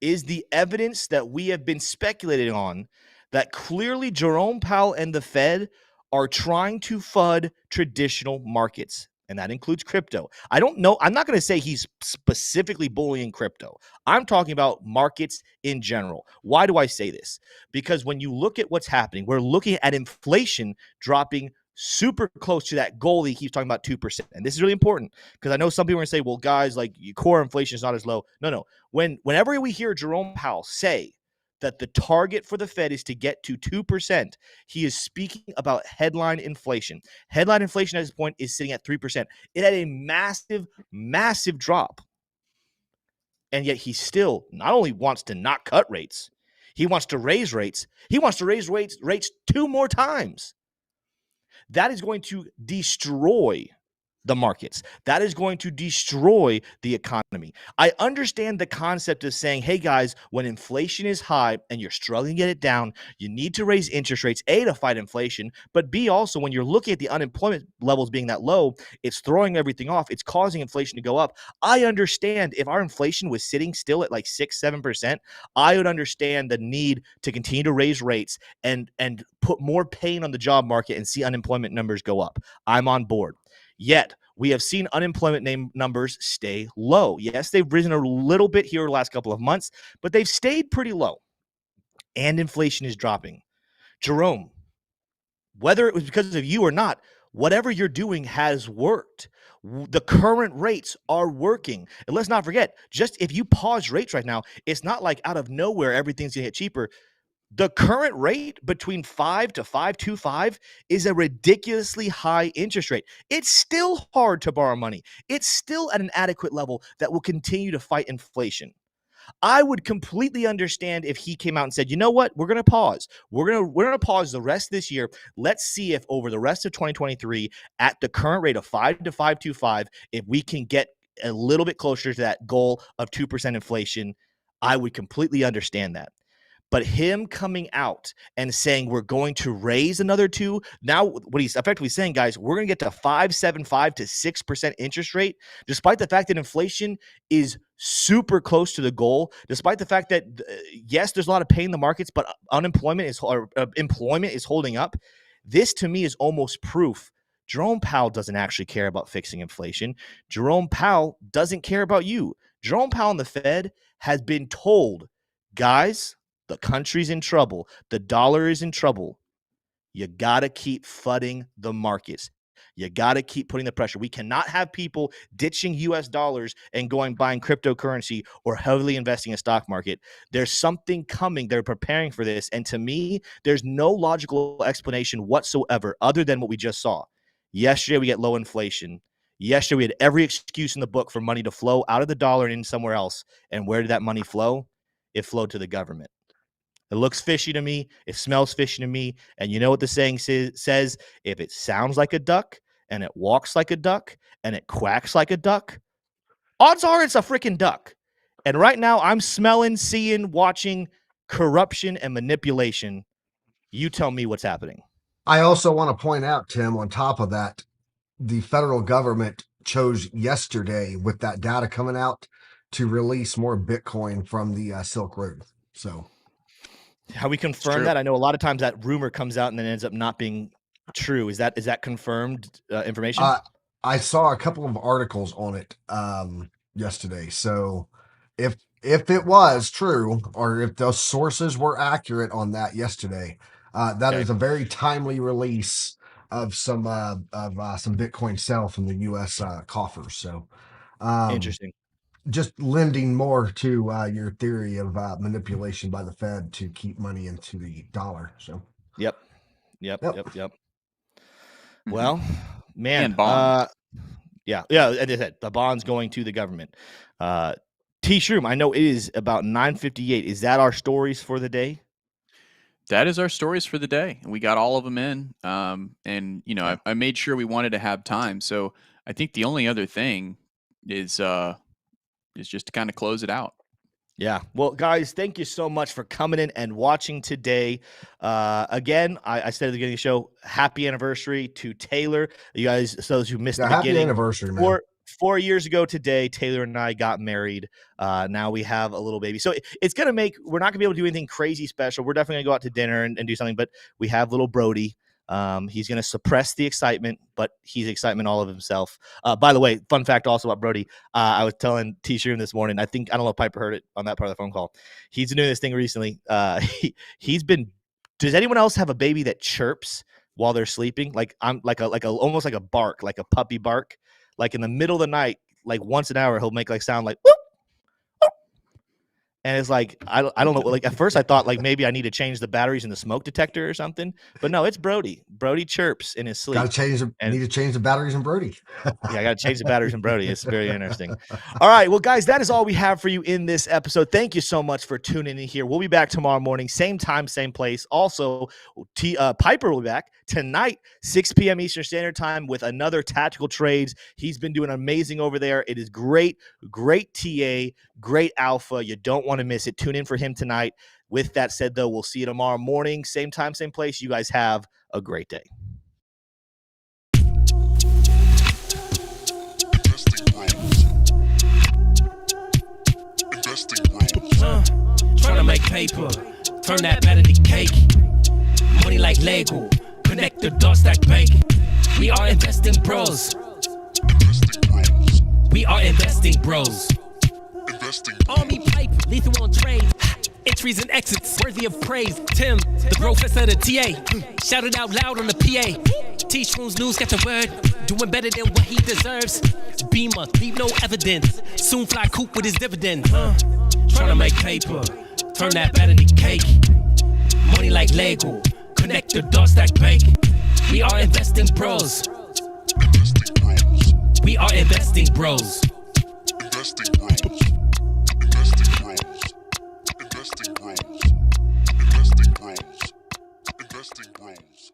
is the evidence that we have been speculating on, that clearly Jerome Powell and the Fed are trying to FUD traditional markets, and that includes crypto. I don't know. I'm not going to say he's specifically bullying crypto. I'm talking about markets in general. Why do I say this? Because when you look at what's happening, we're looking at inflation dropping super close to that goal he keeps talking about, 2%. And this is really important because I know some people are going to say, well, guys, like core inflation is not as low. No. Whenever we hear Jerome Powell say that the target for the Fed is to get to 2%, he is speaking about headline inflation. Headline inflation at this point is sitting at 3%. It had a massive, massive drop. And yet he still not only wants to not cut rates, he wants to raise rates. He wants to raise rates 2 more times. That is going to destroy the markets. That is going to destroy the economy. I understand the concept of saying, hey guys, when inflation is high and you're struggling to get it down, you need to raise interest rates, A, to fight inflation, but B, also when you're looking at the unemployment levels being that low, it's throwing everything off. It's causing inflation to go up. I understand if our inflation was sitting still at like 6-7%, I would understand the need to continue to raise rates and put more pain on the job market and see unemployment numbers go up. I'm on board. Yet, we have seen unemployment numbers stay low. Yes, they've risen a little bit here the last couple of months, but they've stayed pretty low. And inflation is dropping. Jerome, whether it was because of you or not, whatever you're doing has worked. The current rates are working. And let's not forget, just if you pause rates right now, it's not like out of nowhere everything's going to get cheaper. The current rate between 5 to 5.25 is a ridiculously high interest rate. It's still hard to borrow money. It's still at an adequate level that will continue to fight inflation. I would completely understand if he came out and said, you know what, we're going to pause. We're going to pause the rest of this year. Let's see if over the rest of 2023, at the current rate of 5 to 5.25, if we can get a little bit closer to that goal of 2% inflation. I would completely understand that. But him coming out and saying we're going to raise another 2, now what he's effectively saying, guys, we're going to get to 5.75 to 6% interest rate, despite the fact that inflation is super close to the goal, despite the fact that, yes, there's a lot of pain in the markets, but employment is holding up. This, to me, is almost proof Jerome Powell doesn't actually care about fixing inflation. Jerome Powell doesn't care about you. Jerome Powell and the Fed has been told, guys, the country's in trouble. The dollar is in trouble. You got to keep flooding the markets. You got to keep putting the pressure. We cannot have people ditching US dollars and buying cryptocurrency or heavily investing in stock market. There's something coming. They're preparing for this. And to me, there's no logical explanation whatsoever other than what we just saw. Yesterday, we get low inflation. Yesterday, we had every excuse in the book for money to flow out of the dollar and in somewhere else. And where did that money flow? It flowed to the government. It looks fishy to me. It smells fishy to me. And you know what the saying says? If it sounds like a duck and it walks like a duck and it quacks like a duck, odds are it's a freaking duck. And right now I'm smelling, seeing, watching corruption and manipulation. You tell me what's happening. I also want to point out, Tim, on top of that, the federal government chose yesterday with that data coming out to release more Bitcoin from the Silk Road. So how we confirm that? I know a lot of times that rumor comes out and then ends up not being true. Is that confirmed information? I saw a couple of articles on it yesterday. So if it was true, or if those sources were accurate on that yesterday, that is a very timely release of some Bitcoin sale from the U.S. coffers. So interesting. Just lending more to your theory of manipulation by the Fed to keep money into the dollar. So Yep. Well, man, and bonds. Yeah. As I said, the bonds going to the government. T Shroom, I know it is about 9:58. Is that our stories for the day? That is our stories for the day. We got all of them in. And you know, I made sure we wanted to have time. So I think the only other thing is just to kind of close it out. Yeah. Well, guys, thank you so much for coming in and watching today. Again, I said at the beginning of the show, happy anniversary to Taylor. You guys, those who missed the beginning. Happy anniversary, man. 4 years ago today, Taylor and I got married. Now we have a little baby. So it's going to we're not going to be able to do anything crazy special. We're definitely going to go out to dinner and do something, but we have little Brody. He's going to suppress the excitement, but he's excitement all of himself. By the way, fun fact also about Brody. I was telling T-Shirt this morning, I don't know if Piper heard it on that part of the phone call. He's been doing this thing recently. He's been, does anyone else have a baby that chirps while they're sleeping. Like I'm like a almost like a bark, like a puppy bark. Like in the middle of the night, like once an hour, he'll make like sound like whoop. And it's like, I don't know. Like at first I thought like maybe I need to change the batteries in the smoke detector or something, but no, it's Brody. Brody chirps in his sleep. Need to change the batteries in Brody. Yeah, I got to change the batteries in Brody. It's very interesting. All right. Well, guys, that is all we have for you in this episode. Thank you so much for tuning in here. We'll be back tomorrow morning, same time, same place. Also, Piper will be back tonight, 6 p.m. Eastern Standard Time with another tactical trades. He's been doing amazing over there. It is great TA, great alpha. You don't want to miss it. Tune in for him tonight. With that said, though, we'll see you tomorrow morning, same time, same place. You guys have a great day. Trying to make paper, turn that better to cake. Money like Lego, connect the dots that bank. We are investing bros. We are investing bros. Army pipe, lethal on trade. Entries and exits, worthy of praise. Tim, the professor of the TA. Shout it out loud on the PA. T-Shrooms news, got the word. Doing better than what he deserves. Beamer, leave no evidence. Soon fly coop with his dividend. Trying to make paper, turn that better to cake. Money like Lego, connect the dots that bank. We are investing bros. We are investing bros. Investing bros. Investing bros. Investing bros. Investing bros. Investing bros.